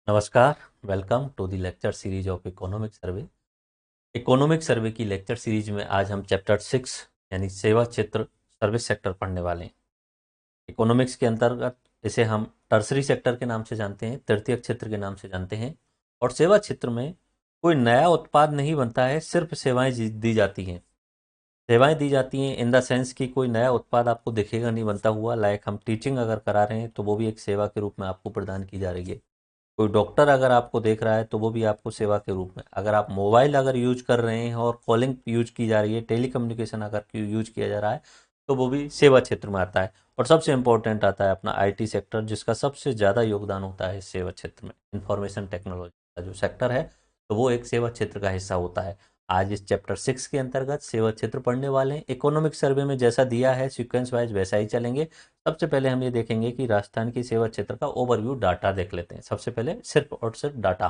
नमस्कार। Welcome to the lecture series of economic survey. Economic survey की lecture series में आज हम चैप्टर 6 यानी सेवा क्षेत्र सर्विस सेक्टर पढ़ने वाले हैं। इकोनॉमिक्स के अंतर्गत इसे हम टर्सरी सेक्टर के नाम से जानते हैं, तृतीयक क्षेत्र के नाम से जानते हैं। और सेवा क्षेत्र में कोई नया उत्पाद नहीं बनता है, सिर्फ सेवाएं दी जाती हैं। सेवाएं दी जाती हैं इन द सेंस कि कोई नया उत्पाद आपको दिखेगा नहीं बनता हुआ। लाइक हम टीचिंग अगर करा रहे हैं तो वो भी एक सेवा के रूप में आपको प्रदान की जा रही है। कोई डॉक्टर अगर आपको देख रहा है तो वो भी आपको सेवा के रूप में। अगर आप मोबाइल अगर यूज कर रहे हैं और कॉलिंग यूज की जा रही है, टेलीकम्युनिकेशन अगर यूज किया जा रहा है, तो वो भी सेवा क्षेत्र में आता है। और सबसे इम्पोर्टेंट आता है अपना आईटी सेक्टर, जिसका सबसे ज़्यादा योगदान होता है इस सेवा क्षेत्र में। इंफॉर्मेशन टेक्नोलॉजी का जो सेक्टर है, तो वो एक सेवा क्षेत्र का हिस्सा होता है। आज इस चैप्टर 6 के अंतर्गत सेवा क्षेत्र पढ़ने वाले हैं। इकोनॉमिक सर्वे में जैसा दिया है सीक्वेंस वाइज वैसा ही चलेंगे। सबसे पहले हम ये देखेंगे कि राजस्थान की सेवा क्षेत्र का ओवरव्यू डाटा देख लेते हैं। सबसे पहले सिर्फ और सिर्फ डाटा,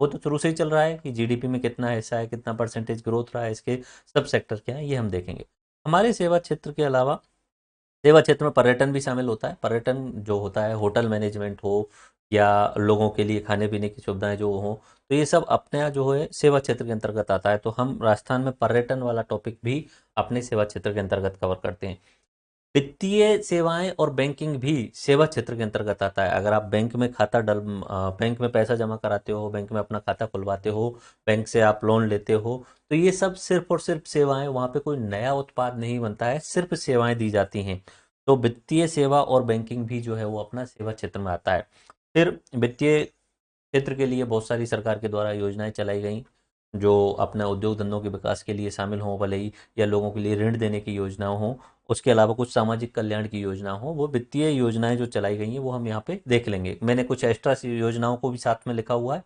वो तो शुरू से ही चल रहा है कि जीडीपी में कितना हिस्सा है, कितना परसेंटेज ग्रोथ रहा है, इसके सब सेक्टर क्या है, ये हम देखेंगे। हमारे सेवा क्षेत्र के अलावा सेवा क्षेत्र में पर्यटन भी शामिल होता है। पर्यटन जो होता है, होटल मैनेजमेंट हो या लोगों के लिए खाने पीने की सुविधाएं जो हो, तो ये सब अपने यहाँ जो है सेवा क्षेत्र के अंतर्गत आता है। तो हम राजस्थान में पर्यटन वाला टॉपिक भी अपने सेवा क्षेत्र के अंतर्गत कवर करते हैं। वित्तीय सेवाएं और बैंकिंग भी सेवा क्षेत्र के अंतर्गत आता है। अगर आप बैंक में बैंक में पैसा जमा कराते हो, बैंक में अपना खाता खुलवाते हो, बैंक से आप लोन लेते हो, तो ये सब सिर्फ और सिर्फ सेवाएं। वहां पे कोई नया उत्पाद नहीं बनता है, सिर्फ सेवाएं दी जाती हैं। तो वित्तीय सेवा और बैंकिंग भी जो है वो अपना सेवा क्षेत्र में आता है। फिर वित्तीय क्षेत्र के लिए बहुत सारी सरकार के द्वारा योजनाएं चलाई गई, जो अपने उद्योग धंधों के विकास के लिए शामिल हों, भले ही या लोगों के लिए ऋण देने की योजना हो। उसके अलावा कुछ सामाजिक कल्याण की योजना हो, वो वित्तीय योजनाएं जो चलाई गई हैं वो हम यहाँ पे देख लेंगे। मैंने कुछ एक्स्ट्रा योजनाओं को भी साथ में लिखा हुआ है,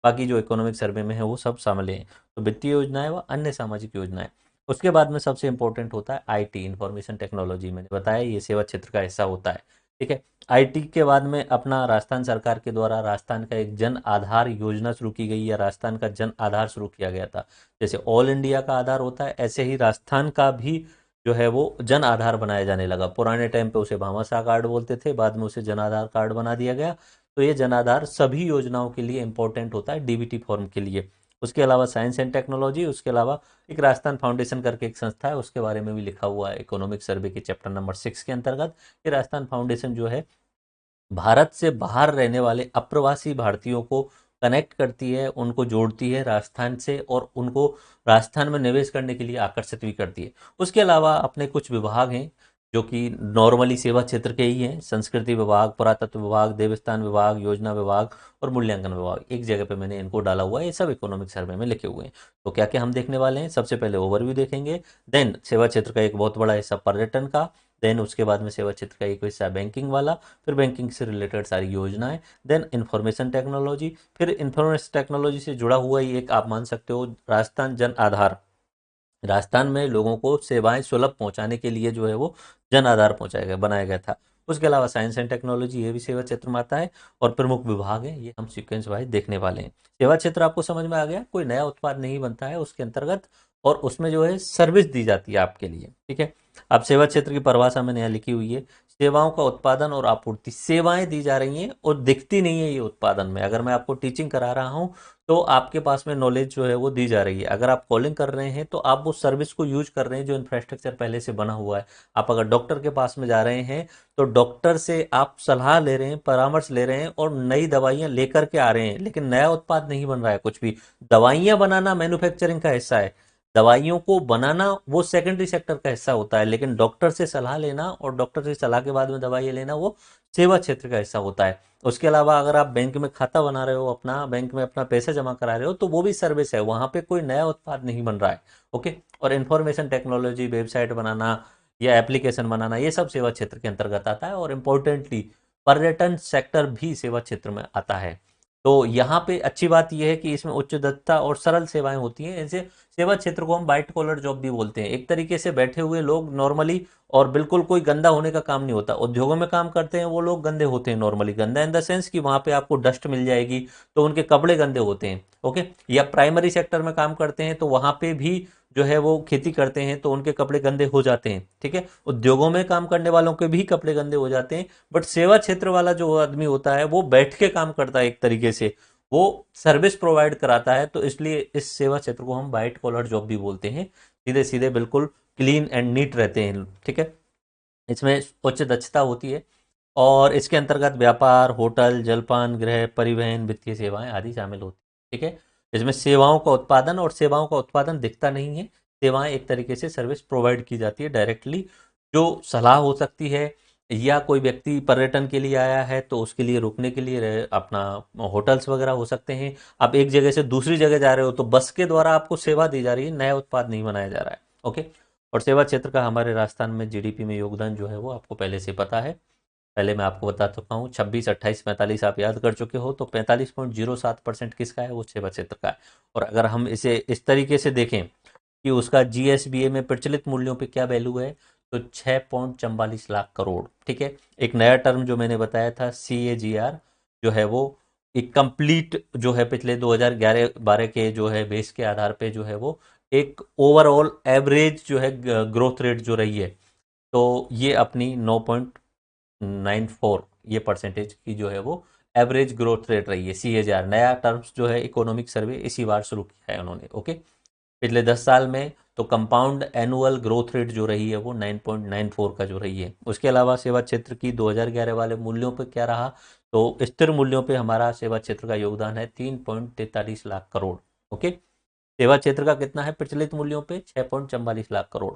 बाकी जो इकोनॉमिक सर्वे में है वो सब शामिल हैं। तो वित्तीय योजनाएं व अन्य सामाजिक योजनाएं। उसके बाद में सबसे इंपॉर्टेंट होता है आईटी, इंफॉर्मेशन टेक्नोलॉजी। मैंने बताया ये सेवा क्षेत्र का हिस्सा होता है। ठीक है। आईटी के बाद में अपना राजस्थान सरकार के द्वारा राजस्थान का एक जन आधार योजना शुरू की गई, या राजस्थान का जन आधार शुरू किया गया था। जैसे ऑल इंडिया का आधार होता है, ऐसे ही राजस्थान का भी जो है वो जन आधार बनाया जाने लगा। पुराने टाइम पे उसे भामाशाह कार्ड बोलते थे, बाद में उसे जन आधार कार्ड बना दिया गया। तो ये जन आधार सभी योजनाओं के लिए इंपॉर्टेंट होता है, डीबीटी फॉर्म के लिए। उसके अलावा साइंस एंड टेक्नोलॉजी, उसके अलावा एक राजस्थान फाउंडेशन करके एक संस्था है, उसके बारे में भी लिखा हुआ है इकोनॉमिक सर्वे के चैप्टर नंबर 6 के अंतर्गत। ये राजस्थान फाउंडेशन जो है भारत से बाहर रहने वाले अप्रवासी भारतीयों को कनेक्ट करती है, उनको जोड़ती है राजस्थान से, और उनको राजस्थान में निवेश करने के लिए आकर्षित भी करती है। उसके अलावा अपने कुछ विभाग हैं जो कि नॉर्मली सेवा क्षेत्र के ही हैं। संस्कृति विभाग, पुरातत्व विभाग, देवस्थान विभाग, योजना विभाग और मूल्यांकन विभाग, एक जगह पे मैंने इनको डाला हुआ है। ये सब इकोनॉमिक सर्वे में लिखे हुए हैं। तो क्या क्या हम देखने वाले हैं, सबसे पहले ओवरव्यू देखेंगे, देन सेवा क्षेत्र का एक बहुत बड़ा हिस्सा पर्यटन का, देन उसके बाद में सेवा क्षेत्र का एक हिस्सा बैंकिंग वाला, फिर बैंकिंग से रिलेटेड सारी योजनाएं, देन इंफॉर्मेशन टेक्नोलॉजी, फिर इंफॉर्मेशन टेक्नोलॉजी से जुड़ा हुआ ही एक आप मान सकते हो राजस्थान जन आधार। राजस्थान में लोगों को सेवाएं सुलभ पहुंचाने के लिए जो है वो जन आधार पहुंचाया गया, बनाया गया था। उसके अलावा साइंस एंड टेक्नोलॉजी, ये भी सेवा क्षेत्र में आता है। और प्रमुख विभाग है, ये हम सीक्वेंस वाइज देखने वाले हैं। सेवा क्षेत्र आपको समझ में आ गया, कोई नया उत्पाद नहीं बनता है उसके अंतर्गत, और उसमें जो है सर्विस दी जाती है आपके लिए। ठीक है। अब सेवा क्षेत्र की परिभाषा मैंने यहाँ लिखी हुई है, सेवाओं का उत्पादन और आपूर्ति। सेवाएं दी जा रही हैं और दिखती नहीं है ये उत्पादन में। अगर मैं आपको टीचिंग करा रहा हूँ तो आपके पास में नॉलेज जो है वो दी जा रही है। अगर आप कॉलिंग कर रहे हैं तो आप वो सर्विस को यूज कर रहे हैं जो इंफ्रास्ट्रक्चर पहले से बना हुआ है। आप अगर डॉक्टर के पास में जा रहे हैं तो डॉक्टर से आप सलाह ले रहे हैं, परामर्श ले रहे हैं, और नई दवाइयां लेकर के आ रहे हैं, लेकिन नया उत्पाद नहीं बन रहा है कुछ भी। दवाइयां बनाना मैन्युफैक्चरिंग का हिस्सा है, दवाइयों को बनाना वो सेकेंडरी सेक्टर का हिस्सा होता है, लेकिन डॉक्टर से सलाह लेना और डॉक्टर से सलाह के बाद में दवाइयाँ लेना वो सेवा क्षेत्र का हिस्सा होता है। उसके अलावा अगर आप बैंक में खाता बना रहे हो, अपना बैंक में अपना पैसा जमा करा रहे हो, तो वो भी सर्विस है, वहां पे कोई नया उत्पाद नहीं बन रहा है। ओके। और इंफॉर्मेशन टेक्नोलॉजी, वेबसाइट बनाना या एप्लीकेशन बनाना, ये सब सेवा क्षेत्र के अंतर्गत आता है। और इम्पोर्टेंटली पर्यटन सेक्टर भी सेवा क्षेत्र में आता है। तो यहाँ पे अच्छी बात यह है कि इसमें उच्च दत्ता और सरल सेवाएं होती हैं। ऐसे सेवा क्षेत्र को हम व्हाइट कॉलर जॉब भी बोलते हैं। एक तरीके से बैठे हुए लोग नॉर्मली, और बिल्कुल कोई गंदा होने का काम नहीं होता। उद्योगों में काम करते हैं वो लोग गंदे होते हैं नॉर्मली, गंदा इन द सेंस कि वहां पे आपको डस्ट मिल जाएगी, तो उनके कपड़े गंदे होते हैं। ओके। या प्राइमरी सेक्टर में काम करते हैं तो वहां पे भी जो है वो खेती करते हैं तो उनके कपड़े गंदे हो जाते हैं, ठीक है। उद्योगों में काम करने वालों के भी कपड़े गंदे हो जाते हैं, बट सेवा क्षेत्र वाला जो आदमी होता है वो बैठ के काम करता है, एक तरीके से वो सर्विस प्रोवाइड कराता है, तो इसलिए इस सेवा क्षेत्र को हम वाइट कॉलर जॉब भी बोलते हैं। सीधे सीधे बिल्कुल क्लीन एंड नीट रहते हैं, ठीक है। इसमें उच्च दक्षता होती है और इसके अंतर्गत व्यापार, होटल, जलपान गृह, परिवहन, वित्तीय सेवाएं आदि शामिल होती हैं, ठीक है। इसमें सेवाओं का उत्पादन, और सेवाओं का उत्पादन दिखता नहीं है, सेवाएं एक तरीके से सर्विस प्रोवाइड की जाती है डायरेक्टली, जो सलाह हो सकती है, या कोई व्यक्ति पर्यटन के लिए आया है तो उसके लिए रुकने के लिए अपना होटल्स वगैरह हो सकते हैं। आप एक जगह से दूसरी जगह जा रहे हो तो बस के द्वारा आपको सेवा दी जा रही है, नया उत्पाद नहीं बनाया जा रहा है, ओके। और सेवा क्षेत्र का हमारे राजस्थान में जीडीपी में योगदान जो है वो आपको पहले से पता है। पहले मैं आपको बता चुका हूँ, 26, 28, 45 आप याद कर चुके हो, तो 45.07% किसका है, वो सेवा क्षेत्र का है। और अगर हम इसे इस तरीके से देखें कि उसका जीएसबीए में प्रचलित मूल्यों पे क्या वैल्यू है, तो 6.44 लाख करोड़, ठीक है। एक नया टर्म जो मैंने बताया था CAGR, जो है वो एक कंप्लीट जो है पिछले 2011-12 के जो है बेस के आधार पे जो है वो एक ओवरऑल एवरेज जो है ग्रोथ रेट जो रही है, तो ये अपनी 9.94 ये परसेंटेज की जो है वो एवरेज ग्रोथ रेट रही है। CAGR नया टर्म्स जो है इकोनॉमिक सर्वे इसी बार शुरू किया है उन्होंने, ओके। पिछले 10 साल में तो कंपाउंड एनुअल ग्रोथ रेट जो रही है वो 9.94 का जो रही है। उसके अलावा सेवा क्षेत्र की 2011 वाले मूल्यों पे क्या रहा, तो स्थिर मूल्यों पे हमारा सेवा क्षेत्र का योगदान है 3.43 लाख करोड़, ओके। सेवा क्षेत्र का कितना है प्रचलित मूल्यों पे, 6.44 लाख करोड़,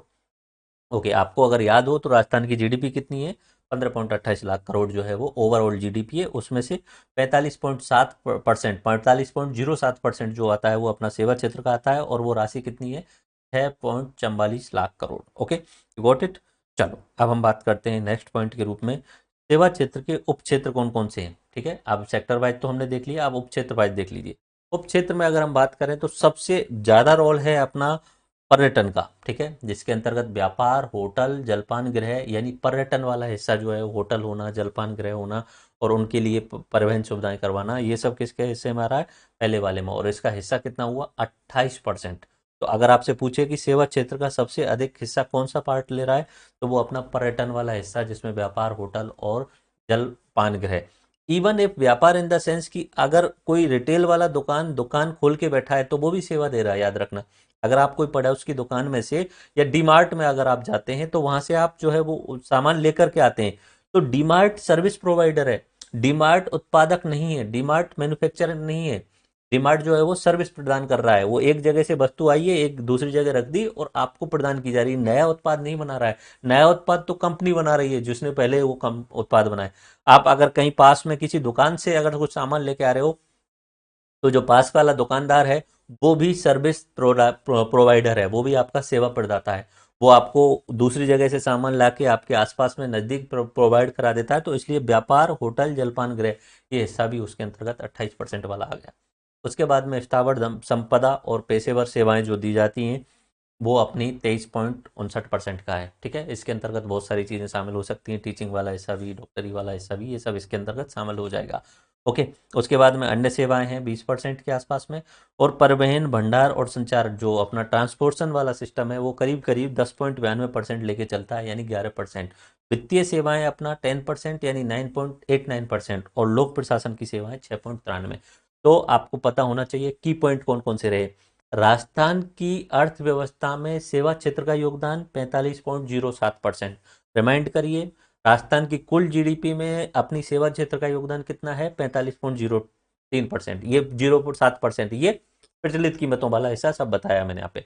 ओके। आपको अगर याद हो तो राजस्थान की जीडीपी कितनी है, 15.28 लाख करोड़ जो है वो ओवरऑल जीडीपी है, उसमें से 45.7%, 45.07% जो आता है वो अपना सेवा क्षेत्र का आता है, और वो राशि कितनी है, 6.44 lakh crore, okay, got it. चलो अब हम बात करते हैं नेक्स्ट पॉइंट के रूप में, सेवा क्षेत्र के उप क्षेत्र कौन कौन से हैं, ठीक है। अब सेक्टर वाइज तो हमने देख लिया, अब उप क्षेत्र वाइज देख लीजिए। उप क्षेत्र में अगर हम बात करें तो सबसे ज्यादा रोल है अपना पर्यटन का, ठीक है, जिसके अंतर्गत व्यापार, होटल, जलपान गृह, यानी पर्यटन वाला हिस्सा जो है, होटल होना, जलपान गृह होना, और उनके लिए परिवहन सुविधाएं करवाना, ये सब किसके हिस्से में आ रहा है, पहले वाले में। और इसका हिस्सा कितना हुआ, 28%। तो अगर आपसे पूछे कि सेवा क्षेत्र का सबसे अधिक हिस्सा कौन सा पार्ट ले रहा है, तो वो अपना पर्यटन वाला हिस्सा, जिसमें व्यापार, होटल और जलपान गृह। इवन एक व्यापार इन द सेंस कि अगर कोई रिटेल वाला दुकान दुकान खोल के बैठा है तो वो भी सेवा दे रहा है, याद रखना। अगर आप कोई पड़ोस की दुकान में से या डीमार्ट में अगर आप जाते हैं तो वहां से आप जो है वो सामान लेकर के आते हैं, तो डीमार्ट सर्विस प्रोवाइडर है, डीमार्ट उत्पादक नहीं है, डीमार्ट मैन्युफैक्चरर नहीं है। डीमार्ट जो है वो सर्विस प्रदान कर रहा है, वो एक जगह से वस्तु आई है, एक दूसरी जगह रख दी और आपको प्रदान की जा रही है, नया उत्पाद नहीं बना रहा है। नया उत्पाद तो कंपनी बना रही है जिसने पहले वो उत्पाद बनाए। आप अगर कहीं पास में किसी दुकान से अगर कुछ सामान लेके आ रहे हो, तो जो पास वाला दुकानदार है वो भी सर्विस प्रोवाइडर है, वो भी आपका सेवा प्रदाता है। वो आपको दूसरी जगह से सामान लाके आपके आसपास में नज़दीक प्रोवाइड करा देता है, तो इसलिए व्यापार, होटल, जलपान गृह, ये हिस्सा भी उसके अंतर्गत 28% वाला आ गया। उसके बाद में स्थावर संपदा और पेशेवर सेवाएं जो दी जाती हैं, वो अपनी 23.59% का है, ठीक है। इसके अंतर्गत बहुत सारी चीज़ें शामिल हो सकती हैं, टीचिंग वाला हिस्सा भी, डॉक्टरी वाला हिस्सा भी, ये सब इसके अंतर्गत शामिल हो जाएगा, ओके। उसके बाद में अन्य सेवाएं हैं 20% के आसपास में, और परिवहन, भंडार और संचार जो अपना ट्रांसपोर्टेशन वाला सिस्टम है वो करीब करीब 10.92% लेके चलता है, यानी 11%। वित्तीय सेवाएं अपना 10% यानी 9.89%, और लोक प्रशासन की सेवाएं 6.93। तो आपको पता होना चाहिए की पॉइंट कौन कौन से रहे। राजस्थान की अर्थव्यवस्था में सेवा क्षेत्र का योगदान 45.07%। रिमाइंड करिए, राजस्थान की कुल जीडीपी में अपनी सेवा क्षेत्र का योगदान कितना है, 45.03%। ये 0.7%, ये प्रचलित कीमतों वाला हिस्सा सब बताया मैंने यहाँ पे।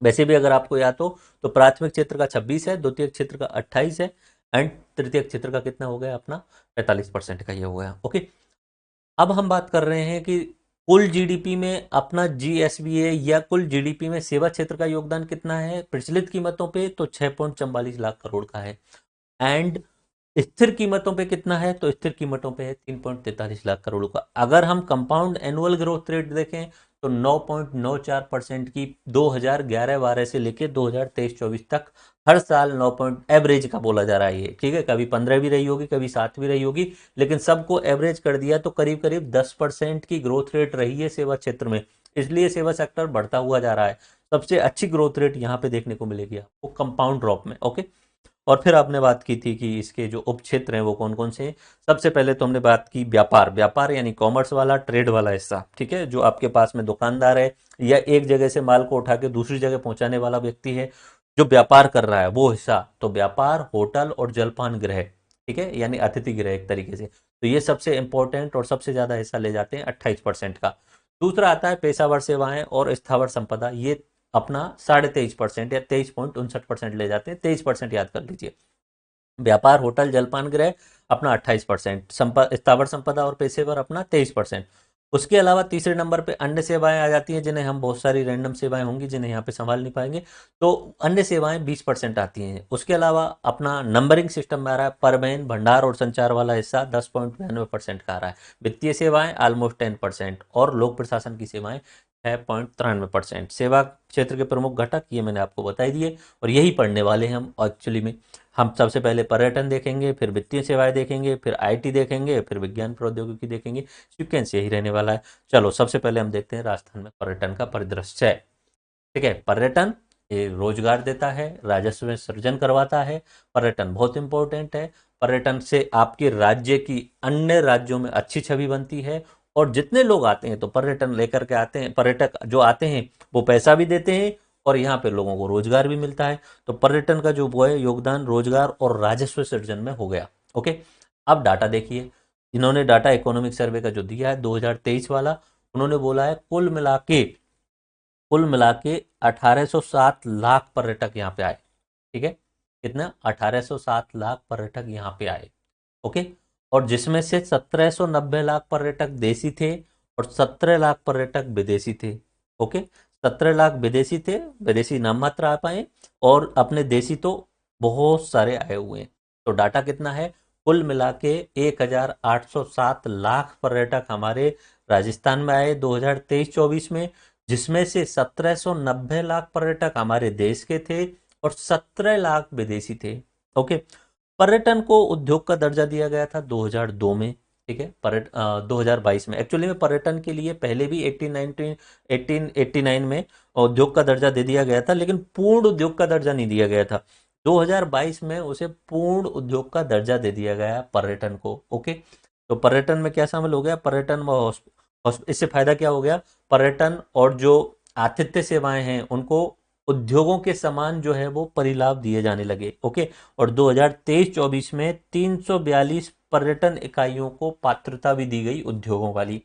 वैसे भी अगर आपको याद हो तो प्राथमिक क्षेत्र का 26 है, द्वितीय क्षेत्र का 28 है, एंड तृतीय क्षेत्र का कितना हो गया अपना, 45% का ये हो गया, ओके। अब हम बात कर रहे हैं कि कुल जीडीपी में अपना जीएसबीए या कुल जीडीपी में सेवा क्षेत्र का योगदान कितना है प्रचलित कीमतों पे, तो 6.44 लाख करोड़ का है। एंड स्थिर कीमतों पे कितना है, तो स्थिर कीमतों पे है 3.43 लाख करोड़ का। अगर हम कंपाउंड एनुअल ग्रोथ रेट देखें तो 9.94% की 2011-12 से लेके 2023-24 तक हर साल 9 पॉइंट एवरेज का बोला जा रहा है ये, ठीक है। कभी 15 भी रही होगी, कभी 7 भी रही होगी, लेकिन सबको एवरेज कर दिया तो करीब करीब 10% की ग्रोथ रेट रही है सेवा क्षेत्र में। इसलिए सेवा सेक्टर बढ़ता हुआ जा रहा है। सबसे अच्छी ग्रोथ रेट यहाँ पे देखने को मिलेगी आपको कंपाउंड ड्रॉप में, ओके। और फिर आपने बात की थी कि इसके जो उप क्षेत्र हैं वो कौन कौन से हैं। सबसे पहले तो हमने बात की व्यापार, व्यापार यानी कॉमर्स वाला, ट्रेड वाला हिस्सा, ठीक है, जो आपके पास में दुकानदार है या एक जगह से माल को उठा के दूसरी जगह पहुंचाने वाला व्यक्ति है, जो व्यापार कर रहा है वो हिस्सा। तो व्यापार, होटल और जलपान गृह, ठीक है, यानी अतिथि गृह एक तरीके से। तो ये सबसे इंपॉर्टेंट और सबसे ज्यादा हिस्सा ले जाते हैं 28% का। दूसरा आता है पेशावर सेवाएं और स्थावर संपदा, ये अपना 23.5% या 23.59% ले जाते हैं, 23% याद कर लीजिए। व्यापार, होटल, जलपान गृह अपना 28%, स्थावर संपदा और पेशेवर अपना 23%। उसके अलावा तीसरे नंबर पे अन्य सेवाएं आ जाती हैं, जिन्हें हम बहुत सारी रैंडम सेवाएं होंगी जिन्हें यहाँ पे संभाल नहीं पाएंगे, तो अन्य सेवाएं 20% आती हैं। उसके अलावा अपना नंबरिंग सिस्टम में आ रहा है परिवहन, भंडार और संचार वाला हिस्सा 10.92% का आ रहा है। वित्तीय सेवाएं ऑलमोस्ट 10% और लोक प्रशासन की सेवाएं 6.93%। सेवा क्षेत्र के प्रमुख घटक ये मैंने आपको बताई दिए और यही पढ़ने वाले हैं हम एक्चुअली में। हम सबसे पहले पर्यटन देखेंगे, फिर वित्तीय सेवाएं देखेंगे, फिर आईटी देखेंगे, फिर विज्ञान प्रौद्योगिकी देखेंगे। सीक्वेंस यही रहने वाला है। चलो सबसे पहले हम देखते हैं राजस्थान में पर्यटन का परिदृश्य। ठीक है, पर्यटन ये रोजगार देता है, राजस्व में सृजन करवाता है। पर्यटन बहुत इंपॉर्टेंट है। पर्यटन से आपके राज्य की अन्य राज्यों में अच्छी छवि बनती है और जितने लोग आते हैं तो पर्यटन लेकर के आते हैं, पर्यटक जो आते हैं वो पैसा भी देते हैं और यहाँ पे लोगों को रोजगार भी मिलता है। तो पर्यटन का जो वो है योगदान रोजगार और राजस्व सृजन में हो गया, ओके। अब डाटा देखिए, इन्होंने डाटा इकोनॉमिक सर्वे का जो दिया है 2023 वाला, उन्होंने बोला है कुल मिला के 1807 लाख पर्यटक यहाँ पे आए, ठीक है। कितना? 1807 लाख पर्यटक यहाँ पे आए, ओके। और जिसमें से 1790 लाख पर्यटक देसी थे और 17 लाख पर्यटक विदेशी थे, ओके। 17 लाख विदेशी थे, विदेशी नाम मात्र आ पाए और अपने देशी तो बहुत सारे आए हुए हैं। तो डाटा कितना है? कुल मिला के 1807 लाख पर्यटक हमारे राजस्थान में आए 2023-24 में, जिसमें से 1790 लाख पर्यटक हमारे देश के थे और 17 लाख विदेशी थे, ओके। पर्यटन को उद्योग का दर्जा दिया गया था 2002 में, ठीक है। 2022 में एक्चुअली में पर्यटन के लिए पहले भी 1889 में उद्योग का दर्जा दे दिया गया था, लेकिन पूर्ण उद्योग का दर्जा नहीं दिया गया था। 2022 में उसे पूर्ण उद्योग का दर्जा दे दिया गया पर्यटन को, ओके। तो पर्यटन में क्या शामिल हो गया? पर्यटन में इससे फायदा क्या हो गया? पर्यटन और जो आतिथ्य सेवाएं हैं उनको उद्योगों के समान जो है वो परिलाभ दिए जाने लगे, ओके। और 2023-24 में 342 पर्यटन इकाइयों को पात्रता भी दी गई उद्योगों वाली,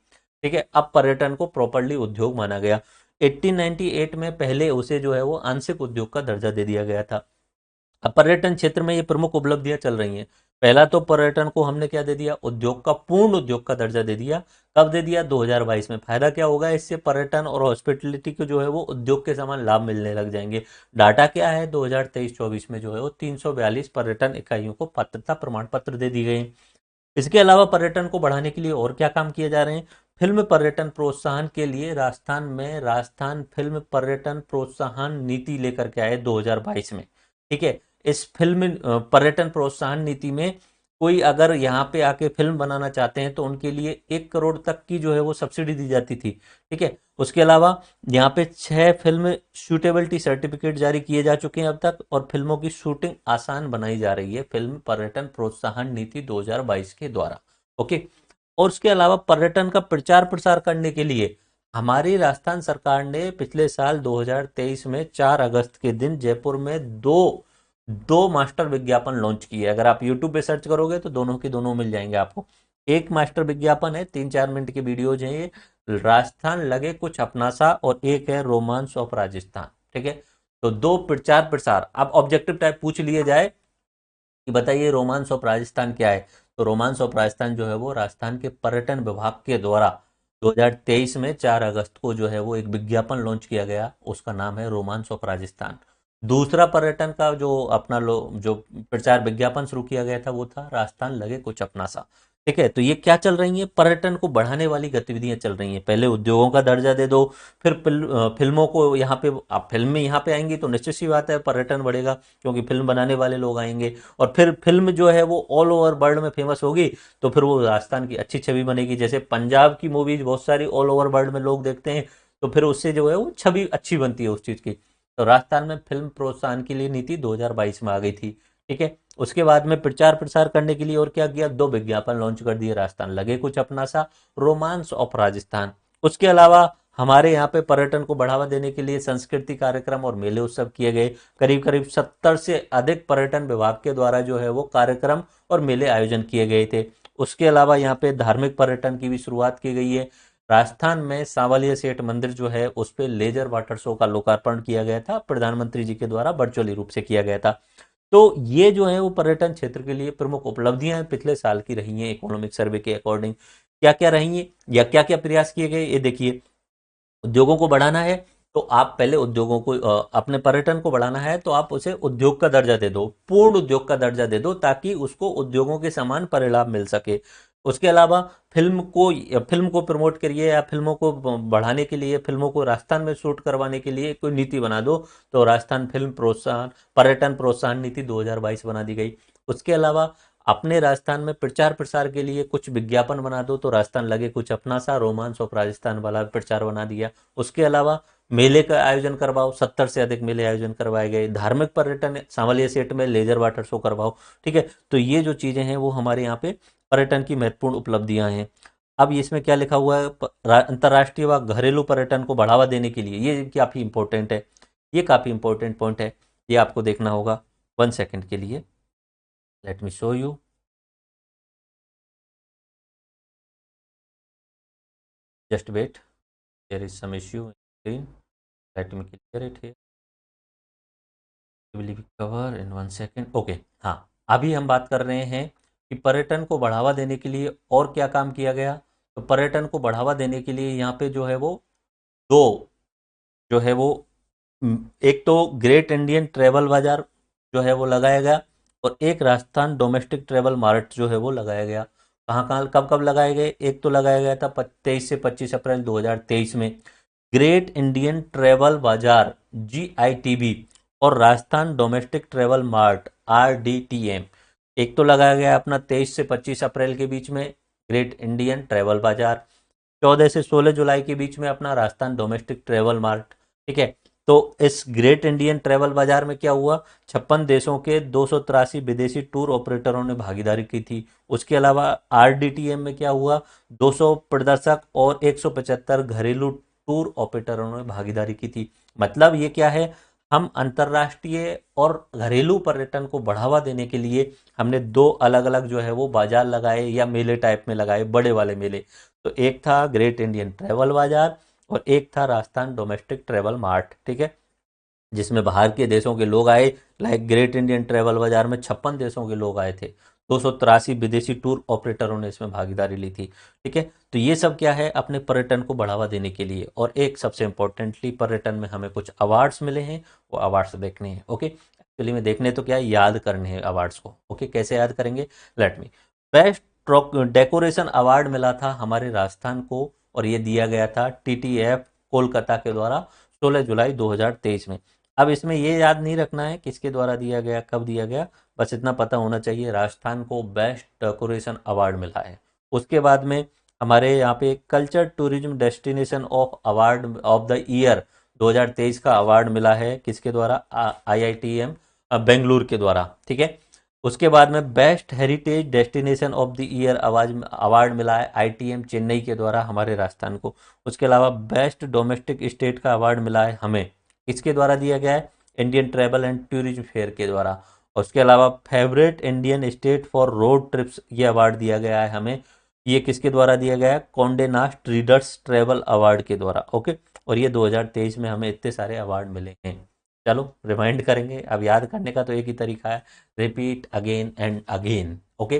ठीक है। अब पर्यटन को प्रॉपरली उद्योग माना गया। 1898 में पहले उसे जो है वो आंशिक उद्योग का दर्जा दे दिया गया था। अब पर्यटन क्षेत्र में ये प्रमुख उपलब्धियां चल रही हैं। पहला तो पर्यटन को हमने क्या दे दिया? उद्योग का पूर्ण उद्योग का दर्जा दे दिया। कब दे दिया? 2022 में। फायदा क्या होगा इससे? पर्यटन और हॉस्पिटलिटी को जो है वो उद्योग के समान लाभ मिलने लग जाएंगे। डाटा क्या है? 2023-24 में जो है वो 342 पर्यटन इकाइयों को पात्रता प्रमाण पत्र दे दी गई। इसके अलावा पर्यटन को बढ़ाने के लिए और क्या काम किए जा रहे हैं? फिल्म पर्यटन प्रोत्साहन के लिए राजस्थान में राजस्थान फिल्म पर्यटन प्रोत्साहन नीति लेकर के आए 2022 में, ठीक है। इस फिल्म पर्यटन प्रोत्साहन नीति में कोई अगर यहाँ पे आके फिल्म बनाना चाहते हैं तो उनके लिए 1 करोड़ तक की जो है वो सब्सिडी दी जाती थी, ठीक है। उसके अलावा यहाँ पे 6 फिल्म शूटेबिलिटी सर्टिफिकेट जारी किए जा चुके हैं अब तक और फिल्मों की शूटिंग आसान बनाई जा रही है फिल्म पर्यटन प्रोत्साहन नीति 2022 के द्वारा, ओके। और उसके अलावा पर्यटन का प्रचार प्रसार करने के लिए हमारी राजस्थान सरकार ने पिछले साल 2023 में 4 अगस्त के दिन जयपुर में दो मास्टर विज्ञापन लॉन्च किए। अगर आप यूट्यूब पे सर्च करोगे तो दोनों के दोनों मिल जाएंगे आपको। एक मास्टर विज्ञापन है, 3-4 मिनट की वीडियोज हैं ये, राजस्थान लगे कुछ अपना सा, और एक है रोमांस ऑफ राजस्थान, ठीक है। तो दो प्रचार प्रसार। अब ऑब्जेक्टिव टाइप पूछ लिए जाए कि बताइए रोमांस ऑफ राजस्थान क्या है, तो रोमांस ऑफ राजस्थान जो है वो राजस्थान के पर्यटन विभाग के द्वारा 2023 में 4 अगस्त को जो है वो एक विज्ञापन लॉन्च किया गया, उसका नाम है रोमांस ऑफ राजस्थान। दूसरा पर्यटन का जो अपना जो प्रचार विज्ञापन शुरू किया गया था वो था राजस्थान लगे कुछ अपना सा। ठीक है, तो ये क्या चल रही है, पर्यटन को बढ़ाने वाली गतिविधियां चल रही हैं। पहले उद्योगों का दर्जा दे दो, फिर फिल्मों को यहाँ पे, आप फिल्में यहाँ पे आएंगी तो निश्चित सी बात है पर्यटन बढ़ेगा, क्योंकि फिल्म बनाने वाले लोग आएंगे। और फिर फिल्म जो है वो ऑल ओवर वर्ल्ड में फेमस होगी, तो फिर वो राजस्थान की अच्छी छवि बनेगी। जैसे पंजाब की मूवीज बहुत सारी ऑल ओवर वर्ल्ड में लोग देखते हैं, तो फिर उससे जो है वो छवि अच्छी बनती है उस चीज़ की। तो राजस्थान में फिल्म प्रोत्साहन के लिए नीति 2022 में आ गई थी। ठीक है, उसके बाद में प्रचार प्रसार करने के लिए और क्या किया, दो विज्ञापन लॉन्च कर दिए, राजस्थान लगे कुछ अपना सा, रोमांस ऑफ राजस्थान। उसके अलावा हमारे यहाँ पे पर्यटन को बढ़ावा देने के लिए संस्कृति कार्यक्रम और मेले उत्सव किए गए। करीब करीब 70 से अधिक पर्यटन विभाग के द्वारा जो है वो कार्यक्रम और मेले आयोजन किए गए थे। उसके अलावा यहाँ पे धार्मिक पर्यटन की भी शुरुआत की गई है। राजस्थान में सांवलिया सेठ मंदिर जो है उस पे लेजर वाटर शो का लोकार्पण किया गया था, प्रधानमंत्री जी के द्वारा वर्चुअली रूप से किया गया था। तो ये जो है वो पर्यटन क्षेत्र के लिए प्रमुख उपलब्धियां पिछले साल की रही हैं इकोनॉमिक सर्वे के अकॉर्डिंग। क्या क्या रही हैं या क्या क्या प्रयास किए गए, ये देखिए। उद्योगों को बढ़ाना है तो आप पहले उद्योगों को अपने पर्यटन को बढ़ाना है तो आप उसे उद्योग का दर्जा दे दो, पूर्ण उद्योग का दर्जा दे दो, ताकि उसको उद्योगों के समान परिलाभ मिल सके। उसके अलावा फिल्म को प्रमोट करिए, या फिल्मों को बढ़ाने के लिए, फिल्मों को राजस्थान में शूट करवाने के लिए कोई नीति बना दो। तो राजस्थान फिल्म प्रोत्साहन पर्यटन प्रोत्साहन नीति 2022 बना दी गई। उसके अलावा अपने राजस्थान में प्रचार प्रसार के लिए कुछ विज्ञापन बना दो, तो राजस्थान लगे कुछ अपना सा, रोमांस ऑफ राजस्थान वाला प्रचार बना दिया। उसके अलावा मेले का आयोजन करवाओ, 70 से अधिक मेले आयोजन करवाए गए। धार्मिक पर्यटन सांवलिया सेट में लेजर वाटर शो करवाओ। ठीक है, तो ये जो चीजें हैं वो हमारे यहाँ पे पर्यटन की महत्वपूर्ण उपलब्धियां हैं। अब इसमें क्या लिखा हुआ है, अंतर्राष्ट्रीय व घरेलू पर्यटन को बढ़ावा देने के लिए, ये काफी इंपॉर्टेंट है, ये काफी इंपॉर्टेंट पॉइंट है, ये आपको देखना होगा। 1 सेकेंड के लिए, let me show you. Just wait, there is some issue in screen. Let me clear it here. Will be cover in 1 second. Okay, हाँ, अभी हम बात कर रहे हैं कि पर्यटन को बढ़ावा देने के लिए और क्या काम किया गया। तो पर्यटन को बढ़ावा देने के लिए यहाँ पे जो है वो दो जो है वो एक तो ग्रेट इंडियन ट्रेवल बाजार जो है वो लगाया गया, और एक राजस्थान डोमेस्टिक ट्रेवल मार्ट जो है वो लगाया गया। कहाँ कहाँ कब कब लगाए गए, एक तो लगाया गया था 23 से 25 अप्रैल 2023 में, ग्रेट इंडियन ट्रेवल बाजार GITB, और Rajasthan domestic travel mart RDTM। एक तो लगाया गया अपना 23 से 25 अप्रैल के बीच में ग्रेट इंडियन ट्रेवल बाजार, 14 से 16 जुलाई के बीच में अपना राजस्थान डोमेस्टिक ट्रेवल मार्ट। ठीक है, तो इस ग्रेट इंडियन ट्रेवल बाजार में क्या हुआ, 56 देशों के 283 विदेशी टूर ऑपरेटरों ने भागीदारी की थी। उसके अलावा RDTM में क्या हुआ, 200 प्रदर्शक और 175 घरेलू टूर ऑपरेटरों ने भागीदारी की थी। मतलब ये क्या है, हम अंतर्राष्ट्रीय और घरेलू पर्यटन को बढ़ावा देने के लिए हमने दो अलग अलग जो है वो बाजार लगाए, या मेले टाइप में लगाए, बड़े वाले मेले। तो एक था ग्रेट इंडियन ट्रेवल बाजार और एक था राजस्थान डोमेस्टिक ट्रेवल मार्ट। ठीक है, जिसमें बाहर के देशों के लोग आए। लाइक ग्रेट इंडियन ट्रेवल बाजार में 56 देशों के लोग आए थे, 283 विदेशी टूर ऑपरेटरों ने इसमें भागीदारी ली थी। ठीक है, तो ये सब क्या है, अपने पर्यटन को बढ़ावा देने के लिए। और एक सबसे इम्पोर्टेंटली पर्यटन में हमें कुछ अवार्ड्स मिले हैं, वो अवार्ड्स देखने हैं। ओके, एक्चुअली में देखने तो क्या है, याद करने हैं अवार्ड्स को। ओके, कैसे याद करेंगे, let me. Best decoration award मिला था हमारे राजस्थान को, और ये दिया गया था TTF कोलकाता के द्वारा 16 जुलाई 2023 में। अब इसमें ये याद नहीं रखना है किसके द्वारा दिया गया, कब दिया गया, बस इतना पता होना चाहिए राजस्थान को बेस्ट डेकोरेशन अवार्ड मिला है। उसके बाद में हमारे यहाँ पे culture tourism destination of award of the year 2023 का अवार्ड मिला है, किसके द्वारा, IITM बेंगलुरु के द्वारा। ठीक है, उसके बाद में best heritage destination of the year award मिला है ITM चेन्नई के द्वारा हमारे राजस्थान को। उसके अलावा बेस्ट डोमेस्टिक स्टेट का अवार्ड मिला है हमें, किसके द्वारा दिया गया है, Indian travel and tourism fair के द्वारा। और उसके अलावा favourite Indian state for road trips ये अवार्ड दिया गया है हमें, ये किसके द्वारा दिया गया है, कॉन्डे नास्ट रीडर्स ट्रैवल अवार्ड के द्वारा। ओके, और ये 2023 में हमें इतने सारे अवार्ड मिले हैं। चलो रिमाइंड करेंगे, अब याद करने का तो एक ही तरीका है, repeat again and again. Okay,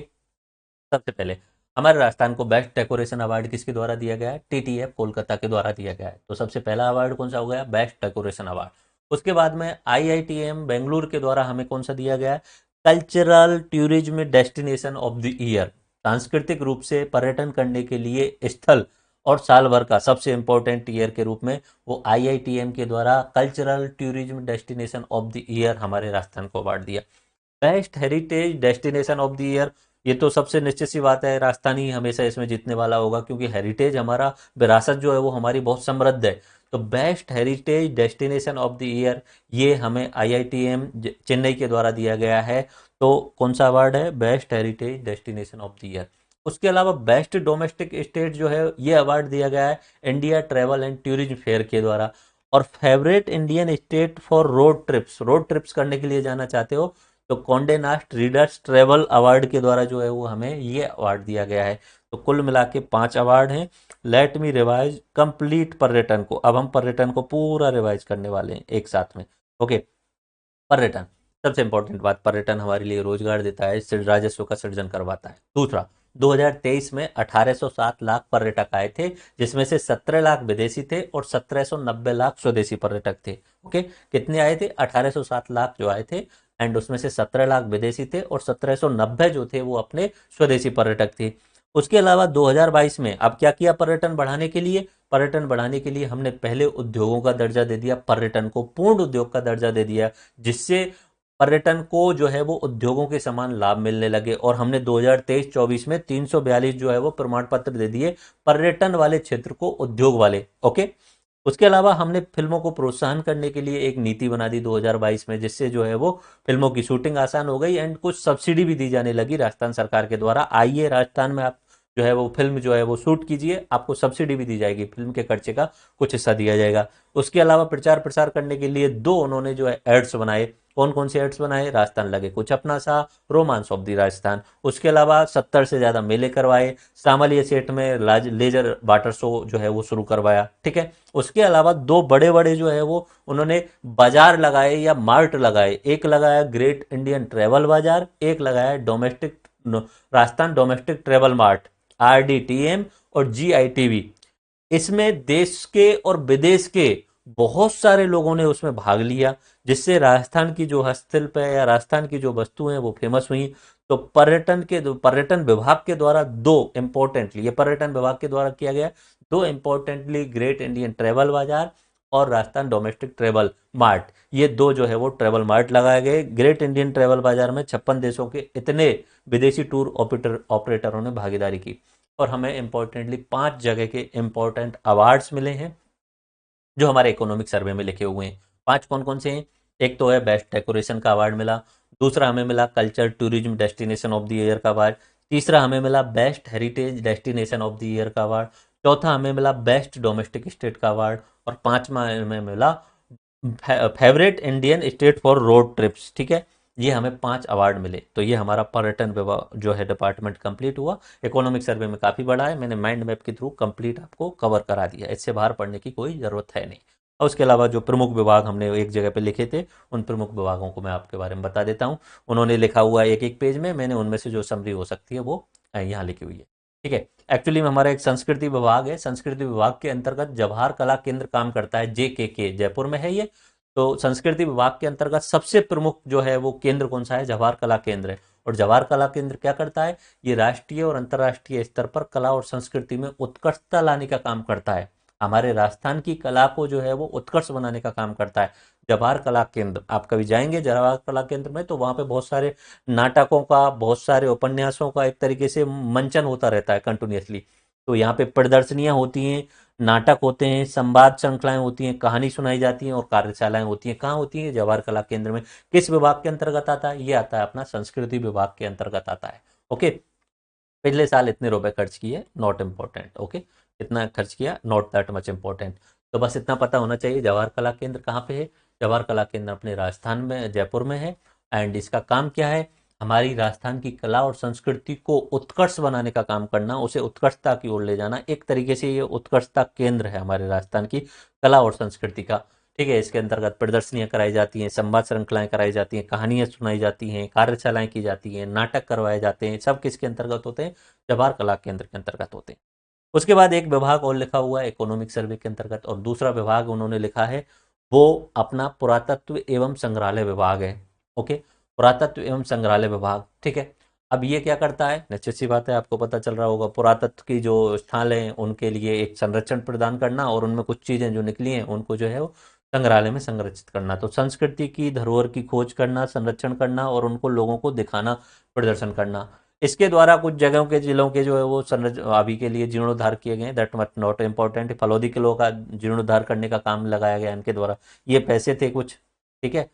सबसे पहले हमारे राजस्थान को बेस्ट डेकोरेशन अवार्ड किसके द्वारा दिया गया है, TTF कोलकाता के द्वारा दिया गया है। तो सबसे पहला अवार्ड कौन सा हो गया, बेस्ट डेकोरेशन अवार्ड। उसके बाद में IITM बेंगलुरु के द्वारा हमें कौन सा दिया गया है, cultural tourism destination of the year, सांस्कृतिक रूप से पर्यटन करने के लिए स्थल और साल भर का सबसे इंपॉर्टेंट ईयर के रूप में वो IITM के द्वारा cultural tourism destination of the year हमारे राजस्थान को अवार्ड दिया। Best heritage destination of the year, ये तो सबसे निश्चित सी बात है, राजस्थान ही हमेशा इसमें जीतने वाला होगा, क्योंकि हेरिटेज हमारा विरासत जो है वो हमारी बहुत समृद्ध है। तो best heritage destination of the year ये हमें IITM चेन्नई के द्वारा दिया गया है। तो कौन सा अवार्ड है, best heritage destination of the year. उसके अलावा बेस्ट डोमेस्टिक स्टेट जो है ये अवार्ड दिया गया है India travel and tourism fair के द्वारा। और favourite Indian state for road trips करने के लिए जाना चाहते हो तो कॉन्डे नास्ट रीडर्स ट्रेवल अवार्ड के द्वारा जो है वो हमें ये अवार्ड दिया गया है। तो कुल मिला के 5 अवार्ड हैं। लेट मी रिवाइज कंप्लीट पर्यटन को, अब हम पर्यटन को पूरा रिवाइज करने वाले हैं एक साथ में। ओके, पर्यटन सबसे इंपॉर्टेंट बात, पर्यटन हमारे लिए रोजगार देता है, इससे राजस्व का सृजन करवाता है। दूसरा, 2023 में 1807 लाख पर्यटक आए थे, जिसमें से 17 लाख विदेशी थे और 1790 लाख स्वदेशी पर्यटक थे। ओके, कितने आए थे, 1807 लाख जो आए थे, एंड उसमें से 17 लाख विदेशी थे और 1790 जो थे वो अपने स्वदेशी पर्यटक थे। उसके अलावा 2022 में अब क्या किया पर्यटन बढ़ाने के लिए, पर्यटन बढ़ाने के लिए हमने पहले उद्योगों का दर्जा दे दिया, पर्यटन को पूर्ण उद्योग का दर्जा दे दिया, जिससे पर्यटन को जो है वो उद्योगों के समान लाभ मिलने लगे। और हमने 2023-24 में 342 जो है वो प्रमाण पत्र दे दिए पर्यटन वाले क्षेत्र को, उद्योग वाले। ओके, उसके अलावा हमने फिल्मों को प्रोत्साहन करने के लिए एक नीति बना दी 2022 में, जिससे जो है वो फिल्मों की शूटिंग आसान हो गई एंड कुछ सब्सिडी भी दी जाने लगी राजस्थान सरकार के द्वारा। आइए राजस्थान में आप जो है वो फिल्म जो है वो शूट कीजिए, आपको सब्सिडी भी दी जाएगी, फिल्म के खर्चे का कुछ हिस्सा दिया जाएगा। उसके अलावा प्रचार प्रसार करने के लिए 2 उन्होंने जो है एड्स बनाए। कौन कौन से एड्स बनाए, राजस्थान लगे कुछ अपना सा, रोमांस ऑफ द राजस्थान। उसके अलावा 70 से ज्यादा मेले करवाए, सामालिया सेट में लेजर वाटर शो जो है वो शुरू करवाया। ठीक है, उसके अलावा 2 बड़े बड़े जो है वो उन्होंने बाजार लगाए या मार्ट लगाए, एक लगाया ग्रेट इंडियन ट्रेवल बाजार, एक लगाया domestic Rajasthan domestic travel mart, RDTM और GITV। इसमें देश के और विदेश के बहुत सारे लोगों ने उसमें भाग लिया, जिससे राजस्थान की जो हस्तशिल्प है या राजस्थान की जो वस्तुएं हैं वो फेमस हुई। तो पर्यटन विभाग के द्वारा 2 इंपॉर्टेंटली, ये पर्यटन विभाग के द्वारा किया गया, 2 इंपॉर्टेंटली ग्रेट इंडियन ट्रेवल बाजार और राजस्थान डोमेस्टिक ट्रेवल मार्ट, ये 2 जो है वो ट्रेवल मार्ट लगाए गए। ग्रेट इंडियन ट्रेवल बाजार में 56 देशों के इतने विदेशी टूर ऑपरेटरों ने भागीदारी की। और हमें इंपॉर्टेंटली 5 जगह के इंपॉर्टेंट अवार्ड्स मिले हैं जो हमारे इकोनॉमिक सर्वे में लिखे हुए हैं। 5 कौन कौन से हैं, एक तो है बेस्ट डेकोरेशन का अवार्ड मिला, दूसरा हमें मिला culture tourism destination of the year का अवार्ड, तीसरा हमें मिला best heritage destination of the year का अवार्ड, चौथा हमें मिला बेस्ट डोमेस्टिक स्टेट का अवार्ड, और 5वां हमें मिला favourite Indian state for road trips. ठीक है, ये हमें 5 अवार्ड मिले। तो ये हमारा पर्यटन विभाग जो है डिपार्टमेंट कंप्लीट हुआ। इकोनॉमिक सर्वे में काफ़ी बड़ा है, मैंने माइंड मैप के थ्रू कंप्लीट आपको कवर करा दिया, इससे बाहर पढ़ने की कोई ज़रूरत है नहीं। और उसके अलावा जो प्रमुख विभाग हमने एक जगह पे लिखे थे, उन प्रमुख विभागों को मैं आपके बारे में बता देता हूँ। उन्होंने लिखा हुआ है एक एक पेज में, मैंने उनमें से जो समरी हो सकती है वो यहाँ लिखी हुई है। ठीक है, एक्चुअली में हमारा एक संस्कृति विभाग है, संस्कृति विभाग के अंतर्गत जवाहर कला केंद्र काम करता है, JKK जयपुर में है ये। तो संस्कृति विभाग के अंतर्गत सबसे प्रमुख जो है वो केंद्र कौन सा है, जवाहर कला केंद्र है। और जवाहर कला केंद्र क्या करता है, ये राष्ट्रीय और अंतर्राष्ट्रीय स्तर पर कला और संस्कृति में उत्कृष्टता लाने का काम करता है, हमारे राजस्थान की कला को जो है वो उत्कर्ष बनाने का काम करता है जवाहर कला केंद्र। आप कभी जाएंगे जवाहर कला केंद्र में तो वहां पे बहुत सारे नाटकों का, बहुत सारे उपन्यासों का एक तरीके से मंचन होता रहता है कंटिन्यूसली। तो यहाँ पे प्रदर्शनियां होती हैं, नाटक होते हैं, संवाद श्रृंखलाएं होती हैं, कहानी सुनाई जाती हैं और कार्यशालाएं होती हैं। कहाँ होती है, जवाहर कला केंद्र में। किस विभाग के अंतर्गत आता है, ये आता है अपना संस्कृति विभाग के अंतर्गत आता है। ओके, पिछले साल इतने रुपए खर्च किए, नॉट इम्पोर्टेंट। ओके, कितना खर्च किया, नॉट दैट मच इम्पोर्टेंट। तो बस इतना पता होना चाहिए जवाहर कला केंद्र कहाँ पे है। जवाहर कला केंद्र अपने राजस्थान में जयपुर में है। एंड इसका काम क्या है, हमारी राजस्थान की कला और संस्कृति को उत्कर्ष बनाने का काम करना, उसे उत्कर्षता की ओर ले जाना। एक तरीके से ये उत्कर्षता केंद्र है हमारे राजस्थान की कला और संस्कृति का। ठीक है, इसके अंतर्गत प्रदर्शनियां कराई जाती हैं, संवाद श्रृंखलाएं कराई जाती हैं, कहानियां सुनाई जाती हैं, कार्यशालाएं की जाती हैं, नाटक करवाए जाते हैं। सब किसके अंतर्गत होते हैं, जवाहर कला केंद्र के अंतर्गत होते हैं। उसके बाद एक विभाग और लिखा हुआ है इकोनॉमिक सर्वे के अंतर्गत, और दूसरा विभाग उन्होंने लिखा है वो अपना पुरातत्व एवं संग्रहालय विभाग है। ओके, पुरातत्व एवं संग्रहालय विभाग, ठीक है। अब ये क्या करता है, निश्चित सी बात है आपको पता चल रहा होगा, पुरातत्व की जो स्थल हैं उनके लिए एक संरक्षण प्रदान करना और उनमें कुछ चीजें जो निकली हैं उनको जो है वो संग्रहालय में संरक्षित करना। तो संस्कृति की धरोहर की खोज करना, संरक्षण करना और उनको लोगों को दिखाना, प्रदर्शन करना। इसके द्वारा कुछ जगहों के, जिलों के जो है वो अभी के लिए जीर्णोद्धार किए गए, that much not important. Phalodi किलों का जीर्णोद्धार करने का काम लगाया गया इनके द्वारा। ये पैसे थे कुछ, ठीक है,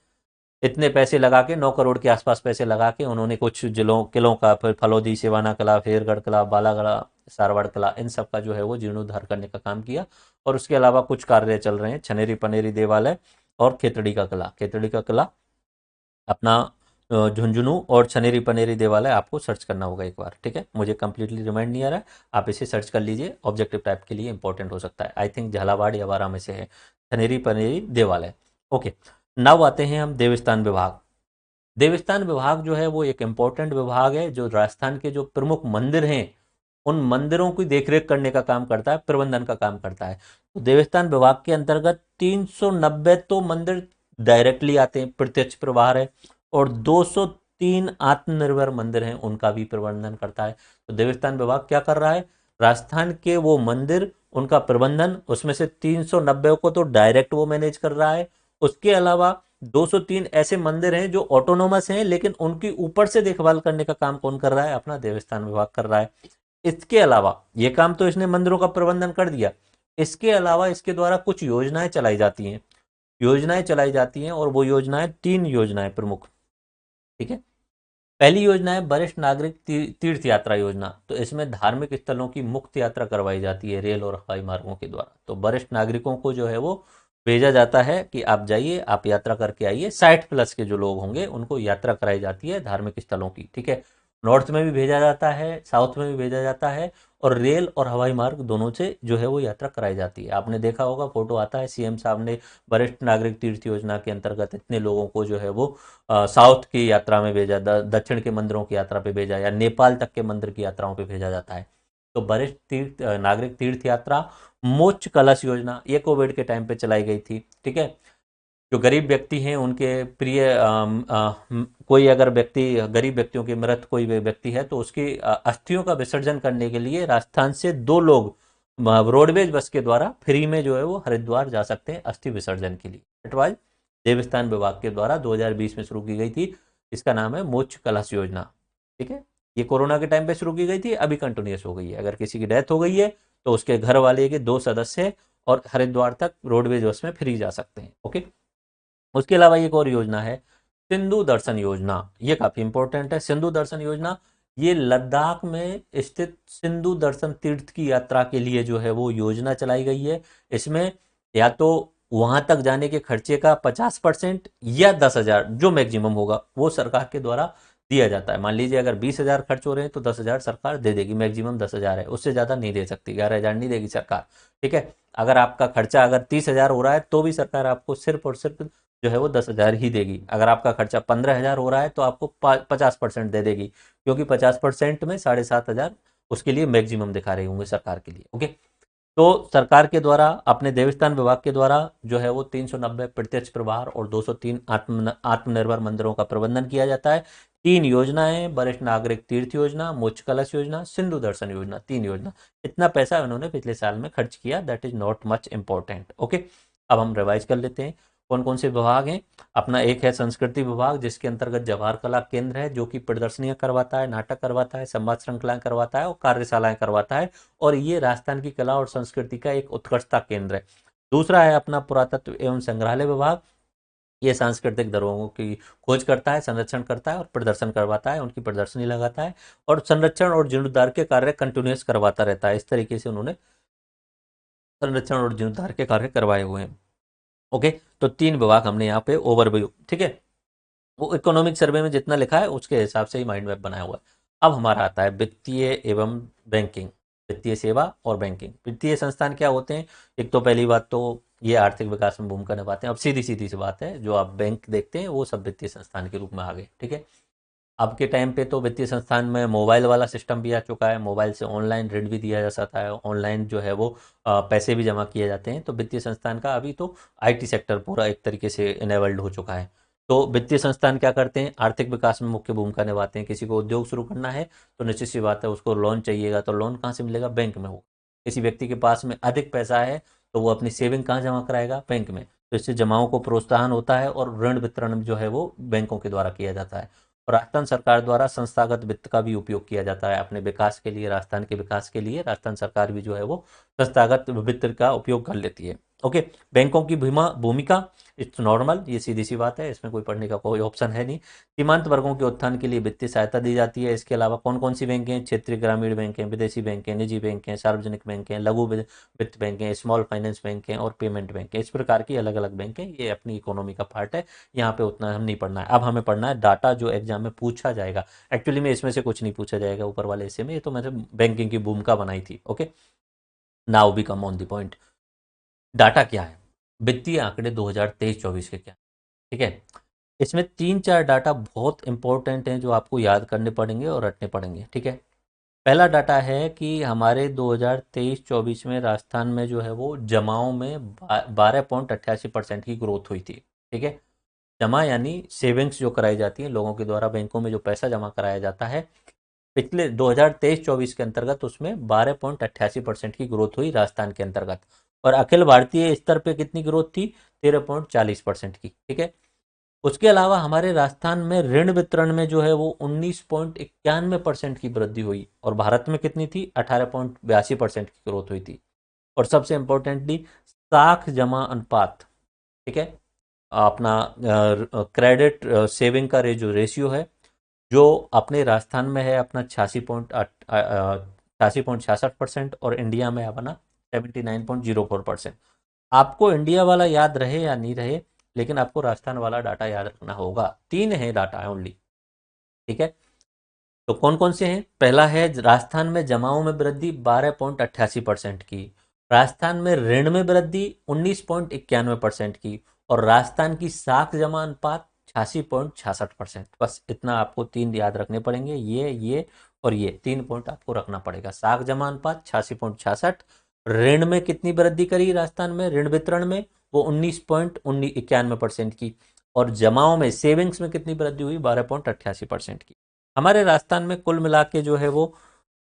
इतने पैसे लगा के, 9 करोड़ के आसपास पैसे लगा के उन्होंने कुछ जिलों किलों का, फिर फलौदी, सिवाना किला, फेरगढ़ किला, बालागढ़, सारवाड़ किला, इन सब का जो है वो जीर्णोद्धार करने का काम किया। और उसके अलावा कुछ कार्य चल रहे हैं, छनेरी पनेरी देवालय और खेतड़ी का किला। खेतड़ी का किला अपना झुंझुनू और छनेरी पनेरी देवालय आपको सर्च करना होगा एक बार, ठीक है, मुझे कंप्लीटली रिमाइंड नहीं आ रहा है, आप इसे सर्च कर लीजिए, ऑब्जेक्टिव टाइप के लिए इंपॉर्टेंट हो सकता है। आई थिंक झालावाड़ या बारा में से है छनेरी पनेरी देवालय। ओके, नाउ आते हैं हम देवस्थान विभाग। देवस्थान विभाग जो है वो एक इम्पोर्टेंट विभाग है जो राजस्थान के जो प्रमुख मंदिर हैं उन मंदिरों की देखरेख करने का काम करता है, प्रबंधन का काम करता है। तो देवस्थान विभाग के अंतर्गत 390 तो मंदिर डायरेक्टली आते हैं, प्रत्यक्ष प्रभार है, और 203 आत्मनिर्भर मंदिर हैं उनका भी प्रबंधन करता है। तो देवस्थान विभाग क्या कर रहा है, राजस्थान के वो मंदिर, उनका प्रबंधन, उसमें से 390 को तो डायरेक्ट वो मैनेज कर रहा है। उसके अलावा 203 ऐसे मंदिर हैं जो ऑटोनोमस हैं, लेकिन उनकी ऊपर से देखभाल करने का काम कौन कर रहा है, अपना देवस्थान विभाग कर रहा है। इसके अलावा ये काम तो इसने मंदिरों का प्रबंधन कर दिया, इसके अलावा इसके द्वारा कुछ योजनाएं चलाई जाती हैं। योजनाएं चलाई जाती हैं और वो योजनाएं, 3 योजनाएं प्रमुख, ठीक है। पहली योजना है वरिष्ठ नागरिक तीर्थ यात्रा योजना। तो इसमें धार्मिक स्थलों की मुक्त यात्रा करवाई जाती है रेल और हवाई मार्गों के द्वारा। तो वरिष्ठ नागरिकों को जो है वो भेजा जाता है कि आप जाइए, आप यात्रा करके आइए। 60+ के जो लोग होंगे उनको यात्रा कराई जाती है धार्मिक स्थलों की, ठीक है। नॉर्थ में भी भेजा जाता है, साउथ में भी भेजा जाता है, और रेल और हवाई मार्ग दोनों से जो है वो यात्रा कराई जाती है। आपने देखा होगा, फोटो आता है, सीएम साहब ने वरिष्ठ नागरिक तीर्थ योजना के अंतर्गत इतने लोगों को जो है वो साउथ की यात्रा में भेजा, दक्षिण के मंदिरों की यात्रा पे भेजा, या नेपाल तक के मंदिर की यात्राओं पे भेजा जाता है। तो वरिष्ठ तीर्थ नागरिक तीर्थ यात्रा। मोक्ष कलश योजना, ये कोविड के टाइम पे चलाई गई थी, ठीक है। जो गरीब व्यक्ति हैं उनके प्रिय कोई अगर व्यक्ति, गरीब व्यक्तियों के मृत कोई भी व्यक्ति है तो उसकी अस्थियों का विसर्जन करने के लिए राजस्थान से 2 लोग रोडवेज बस के द्वारा फ्री में जो है वो हरिद्वार जा सकते हैं अस्थि विसर्जन के लिए। इट वाज देवस्थान विभाग के द्वारा 2020 में शुरू की गई थी। इसका नाम है मोक्ष कलश योजना, ठीक है। ये कोरोना के टाइम पे शुरू की गई थी, अभी कंटिन्यूस हो गई है। अगर किसी की डेथ हो गई है तो उसके घर वाले के 2 सदस्य और हरिद्वार तक रोडवेज बस में फ्री जा सकते हैं। ओके, उसके अलावा एक और योजना है सिंधु दर्शन योजना। ये काफी इंपॉर्टेंट है। सिंधु दर्शन योजना, ये लद्दाख में स्थित सिंधु दर्शन तीर्थ की यात्रा के लिए जो है वो योजना चलाई गई है। इसमें या तो वहां तक जाने के खर्चे का 50% या 10,000, जो मैक्सिमम होगा वो सरकार के द्वारा दिया जाता है। मान लीजिए अगर 20,000 खर्च हो रहे हैं तो 10,000 सरकार दे देगी, मैक्सिमम 10,000 है, उससे ज्यादा नहीं दे सकती, 11,000 नहीं देगी सरकार, ठीक है। अगर आपका खर्चा अगर 30,000 हो रहा है तो भी सरकार आपको सिर्फ और सिर्फ जो है वो 10,000 ही देगी। अगर आपका खर्चा 15,000 हो रहा है तो आपको 50% दे देगी, क्योंकि 50% में 7,500 उसके लिए मैक्सिमम दिखा रहे होंगे सरकार के लिए। ओके, तो सरकार के द्वारा, अपने देवस्थान विभाग के द्वारा जो है वो 390 प्रत्यक्ष प्रभार और 203 आत्मनिर्भर मंदिरों का प्रबंधन किया जाता है। 3 योजनाएं, वरिष्ठ नागरिक तीर्थ योजना, मोक्ष कलश योजना, सिंधु दर्शन योजना, 3 योजना। इतना पैसा उन्होंने पिछले साल में खर्च किया, that is not much important. Okay, अब हम रिवाइज कर लेते हैं कौन कौन से विभाग हैं। अपना एक है संस्कृति विभाग, जिसके अंतर्गत जवाहर कला केंद्र है, जो कि प्रदर्शनियां करवाता है, नाटक करवाता है, संवाद श्रृंखलाएं करवाता है और कार्यशालाएं करवाता है। और ये राजस्थान की कला और संस्कृति का एक उत्कृष्टता केंद्र है। दूसरा है अपना पुरातत्व एवं संग्रहालय विभाग। ये सांस्कृतिक धरोहरों की खोज करता है, संरक्षण करता है और प्रदर्शन करवाता है, उनकी प्रदर्शनी लगाता है, और संरक्षण और जीर्णोद्धार के कार्य कंटिन्यूस करवाता रहता है। इस तरीके से उन्होंने संरक्षण और जीर्णोद्धार के कार्य करवाए हुए हैं। ओके, तो 3 विभाग हमने यहाँ पे ओवरव्यू, ठीक है। वो इकोनॉमिक सर्वे में जितना लिखा है उसके हिसाब से ही माइंड मैप बनाया हुआ है। अब हमारा आता है वित्तीय एवं बैंकिंग, वित्तीय सेवा और बैंकिंग। वित्तीय संस्थान क्या होते हैं, एक तो पहली बात तो ये आर्थिक विकास में भूमिका निभाते हैं। अब सीधी सीधी सी बात है, जो आप बैंक देखते हैं वो सब वित्तीय संस्थान के रूप में आ गए, ठीक है। अब के टाइम पे तो वित्तीय संस्थान में मोबाइल वाला सिस्टम भी आ चुका है, मोबाइल से ऑनलाइन ऋण भी दिया जा सकता है, ऑनलाइन जो है वो पैसे भी जमा किए जाते हैं। तो वित्तीय संस्थान का अभी तो आईटी सेक्टर पूरा एक तरीके से इनेबल्ड हो चुका है। तो वित्तीय संस्थान क्या करते हैं, आर्थिक विकास में मुख्य भूमिका निभाते हैं। किसी को उद्योग शुरू करना है तो निश्चित सी बात है उसको लोन चाहिएगा, तो लोन कहाँ से मिलेगा, बैंक में हो। किसी व्यक्ति के पास में अधिक पैसा है तो वो अपनी सेविंग कहाँ जमा कराएगा, बैंक में। तो इससे जमाओं को प्रोत्साहन होता है और ऋण वितरण जो है वो बैंकों के द्वारा किया जाता है। और राजस्थान सरकार द्वारा संस्थागत वित्त का भी उपयोग किया जाता है अपने विकास के लिए, राजस्थान के विकास के लिए राजस्थान सरकार भी जो है वो संस्थागत वित्त का उपयोग कर लेती है। ओके। बैंकों की भूमिका इट्स नॉर्मल, ये सीधी सी बात है, इसमें कोई पढ़ने का कोई ऑप्शन है नहीं। सीमांत वर्गों के उत्थान के लिए वित्तीय सहायता दी जाती है। इसके अलावा कौन कौन सी बैंक हैं, क्षेत्रीय ग्रामीण बैंक हैं, विदेशी बैंक हैं, निजी बैंक हैं, सार्वजनिक बैंक हैं, लघु वित्त बैंक हैं, स्मॉल फाइनेंस बैंक हैं और पेमेंट बैंक हैं। इस प्रकार की अलग अलग बैंक हैं, ये अपनी इकोनॉमी का पार्ट है। यहाँ पे उतना हम नहीं पढ़ना है। अब हमें पढ़ना है डाटा जो एग्जाम में पूछा जाएगा। एक्चुअली में इसमें से कुछ नहीं पूछा जाएगा ऊपर वाले हिस्से में, ये तो मैंने बैंकिंग की भूमिका बनाई थी। Okay, now we come on the point. Data क्या है, वित्तीय आंकड़े 2023-24 के क्या, ठीक है। इसमें 3-4 डाटा बहुत इंपॉर्टेंट हैं जो आपको याद करने पड़ेंगे और रटने पड़ेंगे, ठीक है। पहला डाटा है कि हमारे 2023-24 में राजस्थान में जो है वो जमाओं में 12.88% की ग्रोथ हुई थी, ठीक है। जमा यानी सेविंग्स जो कराई जाती है लोगों के द्वारा, बैंकों में जो पैसा जमा कराया जाता है, पिछले 2023-24 के अंतर्गत उसमें 12.88% की ग्रोथ हुई राजस्थान के अंतर्गत। और अखिल भारतीय स्तर पे कितनी ग्रोथ थी, 13.40% की, ठीक है। उसके अलावा हमारे राजस्थान में ऋण वितरण में जो है वो 19.91% की वृद्धि हुई, और भारत में कितनी थी, 18.82% की ग्रोथ हुई थी। और सबसे इंपॉर्टेंटली साख जमा अनुपात, ठीक है, अपना क्रेडिट सेविंग का जो रेशियो है, जो अपने राजस्थान में है अपना 86.66% और इंडिया में अपना 79.04%। आपको इंडिया वाला याद रहे या नहीं रहे, लेकिन आपको राजस्थान वाला डाटा याद रखना होगा। 3 है डाटा ओनली, ठीक है। तो कौन कौन से हैं, पहला है राजस्थान में जमाओं में वृद्धि 12.88% की, राजस्थान में ऋण में वृद्धि 19.91% की, और राजस्थान की साख जमा अनुपात 86.66%। बस इतना आपको 3 याद रखने पड़ेंगे, ये और ये 3 पॉइंट आपको रखना पड़ेगा। साख जमा अनुपात 86.66, ऋण में कितनी वृद्धि करी राजस्थान में, ऋण वितरण में वो 19.91% की, और जमाओं में सेविंग्स में कितनी वृद्धि हुई, 12.88% की। हमारे राजस्थान में कुल मिला के जो है वो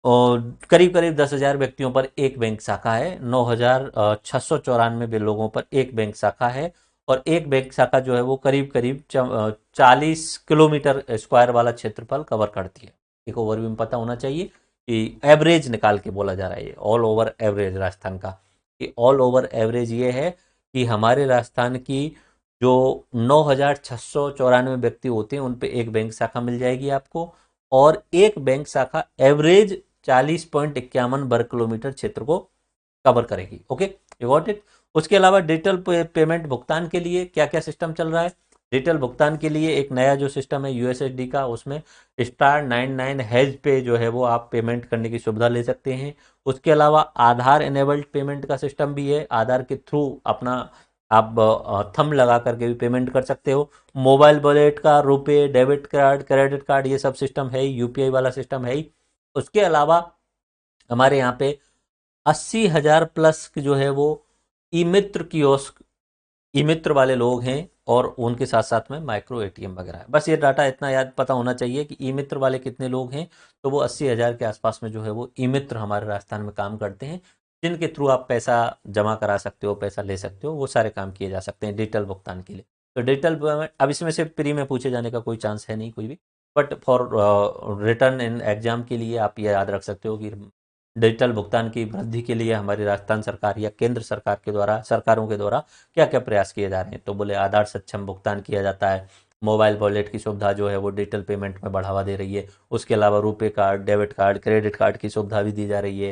करीब करीब 10,000 व्यक्तियों पर एक बैंक शाखा है, 9,694 लोगों पर एक बैंक शाखा है, और एक बैंक शाखा जो है वो करीब करीब 40 किलोमीटर स्क्वायर वाला क्षेत्रफल कवर करती है। एक ओवरव्यू में पता होना चाहिए कि एवरेज निकाल के बोला जा रहा है, ऑल ओवर एवरेज राजस्थान का, कि ऑल ओवर एवरेज ये है कि हमारे राजस्थान की जो 9,694 व्यक्ति होते हैं उन पे एक बैंक शाखा मिल जाएगी आपको, और एक बैंक शाखा एवरेज 40.51 वर्ग किलोमीटर क्षेत्र को कवर करेगी। Okay, you got it. उसके अलावा डिजिटल पेमेंट भुगतान के लिए क्या क्या सिस्टम चल रहा है, डिजिटल भुगतान के लिए एक नया जो सिस्टम है यूएसएसडी का, उसमें *99 पे जो है वो आप पेमेंट करने की सुविधा ले सकते हैं। उसके अलावा आधार एनेबल्ड पेमेंट का सिस्टम भी है, आधार के थ्रू अपना आप थंब लगा करके भी पेमेंट कर सकते हो। मोबाइल वॉलेट का, रुपए, डेबिट कार्ड, क्रेडिट कार्ड, ये सब सिस्टम है ही, यूपीआई वाला सिस्टम है ही। उसके अलावा हमारे यहाँ पे 80,000 प्लस जो है वो ई मित्र कियोस्क, ई मित्र वाले लोग हैं, और उनके साथ साथ में माइक्रो एटीएम वगैरह है। बस ये डाटा इतना याद पता होना चाहिए कि ई मित्र वाले कितने लोग हैं, तो वो 80,000 के आसपास में जो है वो ई मित्र हमारे राजस्थान में काम करते हैं, जिनके थ्रू आप पैसा जमा करा सकते हो, पैसा ले सकते हो, वो सारे काम किए जा सकते हैं डिजिटल भुगतान के लिए। तो डिजिटल पेमेंट अब इसमें से प्री में पूछे जाने का कोई चांस है नहीं कोई भी, but for return in exam के लिए आप ये याद रख सकते हो कि डिजिटल भुगतान की वृद्धि के लिए हमारी राजस्थान सरकार या केंद्र सरकार के द्वारा, सरकारों के द्वारा क्या क्या प्रयास किए जा रहे हैं। तो बोले आधार सक्षम भुगतान किया जाता है, मोबाइल वॉलेट की सुविधा जो है वो डिजिटल पेमेंट में बढ़ावा दे रही है। उसके अलावा RuPay card, debit card, credit card की सुविधा भी दी जा रही है।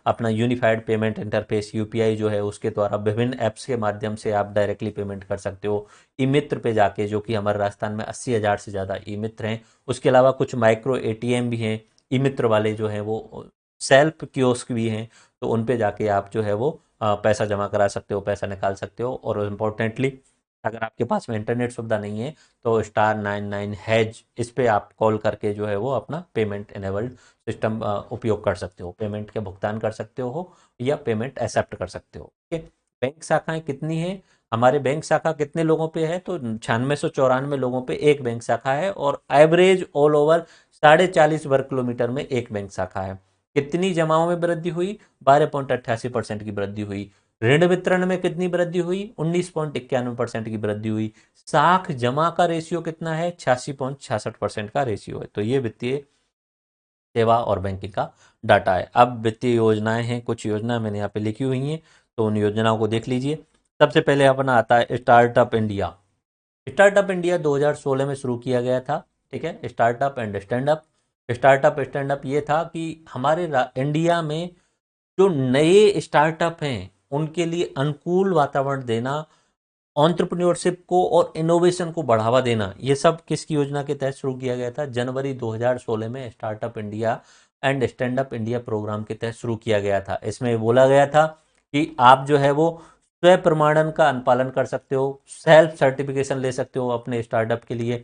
अपना यूनिफाइड पेमेंट इंटरफेस यूपीआई जो है उसके द्वारा विभिन्न ऐप्स के माध्यम से आप डायरेक्टली पेमेंट कर सकते हो ई मित्र पे जाके, जो कि हमारे राजस्थान में 80,000 से ज़्यादा ई मित्र हैं। उसके अलावा कुछ माइक्रो एटीएम भी हैं ई मित्र वाले जो हैं, वो सेल्फ कियोस्क भी हैं, तो उन पे जाके आप जो है वो पैसा जमा करा सकते हो, पैसा निकाल सकते हो। और इम्पोर्टेंटली अगर आपके पास में इंटरनेट सुविधा नहीं है तो *99# इस पे आप कॉल करके जो है वो अपना पेमेंट इनेबल्ड सिस्टम उपयोग कर सकते हो, पेमेंट के भुगतान कर सकते हो या पेमेंट एक्सेप्ट कर सकते हो। ठीक है। बैंक शाखाएं कितनी है? हमारे बैंक शाखा कितने लोगों पे है? तो 9694 लोगों पे एक बैंक शाखा है और एवरेज ऑल ओवर 40.5 वर्ग किलोमीटर में एक बैंक शाखा है। कितनी जमाओं में वृद्धि हुई? 12.88% की वृद्धि हुई। ऋण वितरण में कितनी वृद्धि हुई? 19.91% की वृद्धि हुई। साख जमा का रेशियो कितना है? 86.66% का रेशियो है। तो ये वित्तीय सेवा और बैंकिंग का डाटा है। अब वित्तीय योजनाएं हैं, कुछ योजना मैंने यहाँ पे लिखी हुई हैं, तो उन योजनाओं को देख लीजिए। सबसे पहले अपना आता है स्टार्टअप इंडिया। स्टार्टअप इंडिया 2016 में शुरू किया गया था। ठीक है। Startup and stand up. Startup stand up ये था कि हमारे इंडिया में जो नए स्टार्टअप हैं उनके लिए अनुकूल वातावरण देना, एंटरप्रेन्योरशिप को और इनोवेशन को बढ़ावा देना, ये सब किसकी योजना के तहत शुरू किया गया था? जनवरी 2016 में startup India and stand up India program के तहत शुरू किया गया था। इसमें बोला गया था कि आप जो है वो स्वयं प्रमाणन का अनुपालन कर सकते हो, सेल्फ सर्टिफिकेशन ले सकते हो अपने स्टार्टअप के लिए।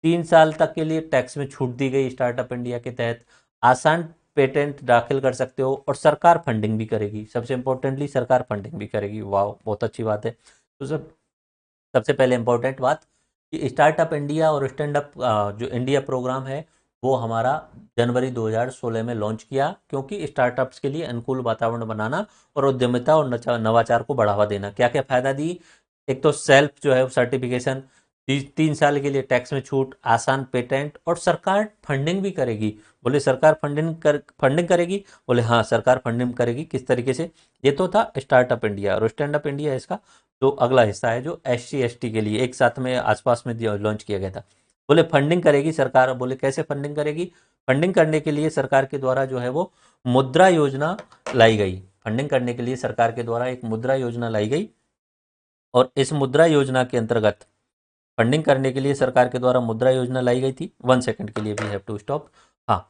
3 साल तक के लिए टैक्स में छूट दी गई स्टार्टअप इंडिया के तहत। आसान पेटेंट दाखिल कर सकते हो और सरकार फंडिंग भी करेगी। सबसे इंपॉर्टेंटली सरकार फंडिंग भी करेगी। वाह, बहुत अच्छी बात है। तो सबसे पहले इंपॉर्टेंट बात कि स्टार्टअप इंडिया और स्टैंड अप जो इंडिया प्रोग्राम है वो हमारा जनवरी 2016 में लॉन्च किया, क्योंकि स्टार्टअप्स के लिए अनुकूल वातावरण बनाना और उद्यमिता और नवाचार को बढ़ावा देना। क्या क्या फायदा दी? एक तो सेल्फ जो है सर्टिफिकेशन, 3 साल के लिए टैक्स में छूट, आसान पेटेंट और सरकार फंडिंग भी करेगी। बोले सरकार फंडिंग करेगी? बोले हाँ, सरकार फंडिंग करेगी। किस तरीके से? ये तो था स्टार्टअप इंडिया। और स्टैंड अप इंडिया इसका जो अगला हिस्सा है, जो SC ST के लिए एक साथ में आसपास में लॉन्च किया गया था। बोले फंडिंग करेगी सरकार। बोले कैसे फंडिंग करेगी? फंडिंग करने के लिए सरकार के द्वारा जो है वो मुद्रा योजना लाई गई। फंडिंग करने के लिए सरकार के द्वारा एक मुद्रा योजना लाई गई और इस मुद्रा योजना के अंतर्गत फंडिंग करने के लिए सरकार के द्वारा मुद्रा योजना लाई गई थी। 1 सेकंड के लिए वी हैव टू स्टॉप। हाँ,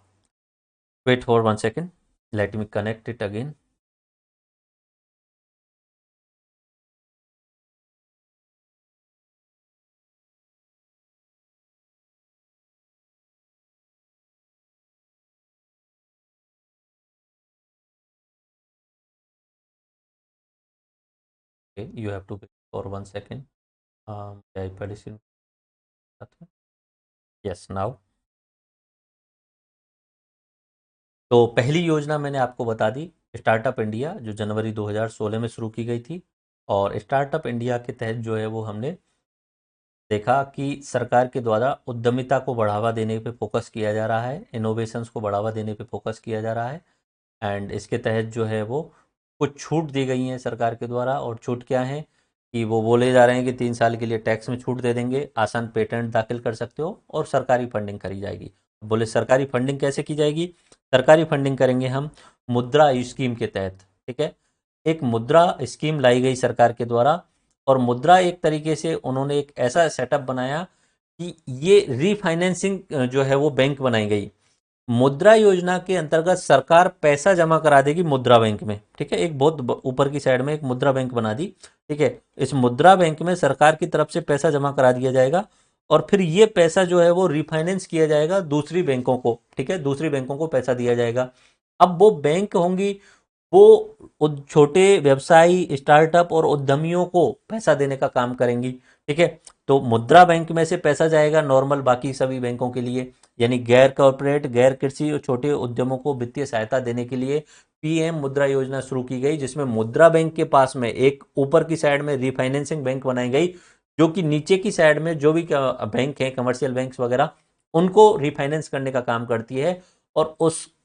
wait for 1 second, let me connect it again. You have to wait for 1 second. Yes, now. तो पहली योजना मैंने आपको बता दी, स्टार्टअप इंडिया, जो जनवरी 2016 में शुरू की गई थी। और स्टार्टअप इंडिया के तहत जो है वो हमने देखा कि सरकार के द्वारा उद्यमिता को बढ़ावा देने पे फोकस किया जा रहा है, इनोवेशंस को बढ़ावा देने पे फोकस किया जा रहा है। एंड इसके तहत जो है वो कुछ छूट दी गई हैं सरकार के द्वारा। और छूट क्या है कि वो बोले जा रहे हैं कि 3 साल के लिए टैक्स में छूट दे देंगे, आसान पेटेंट दाखिल कर सकते हो और सरकारी फंडिंग करी जाएगी। बोले सरकारी फंडिंग कैसे की जाएगी? सरकारी फंडिंग करेंगे हम मुद्रा स्कीम के तहत। ठीक है। एक मुद्रा स्कीम लाई गई सरकार के द्वारा और मुद्रा एक तरीके से उन्होंने एक ऐसा सेटअप बनाया कि ये रीफाइनेंसिंग जो है वो बैंक बनाई गई। मुद्रा योजना के अंतर्गत सरकार पैसा जमा करा देगी मुद्रा बैंक में। ठीक है। एक बहुत ऊपर की साइड में एक मुद्रा बैंक बना दी। ठीक है। इस मुद्रा बैंक में सरकार की तरफ से पैसा जमा करा दिया जाएगा और फिर ये पैसा जो है वो रिफाइनेंस किया जाएगा दूसरी बैंकों को। ठीक है। दूसरी बैंकों को पैसा दिया जाएगा। अब वो बैंक होंगी, वो छोटे व्यवसायी, स्टार्टअप और उद्यमियों को पैसा देने का काम करेंगी। ठीक है। तो मुद्रा बैंक में से पैसा जाएगा नॉर्मल बाकी सभी बैंकों के लिए, यानी गैर कॉर्पोरेट, गैर कृषि और छोटे उद्यमों को वित्तीय सहायता देने के लिए PM मुद्रा योजना शुरू की गई, जिसमें मुद्रा बैंक के पास में एक ऊपर की साइड में रिफाइनेंसिंग बैंक बनाई गई, जो कि नीचे की साइड में जो भी बैंक है, कमर्शियल बैंक्स वगैरह, उनको रिफाइनेंस करने का काम करती है। और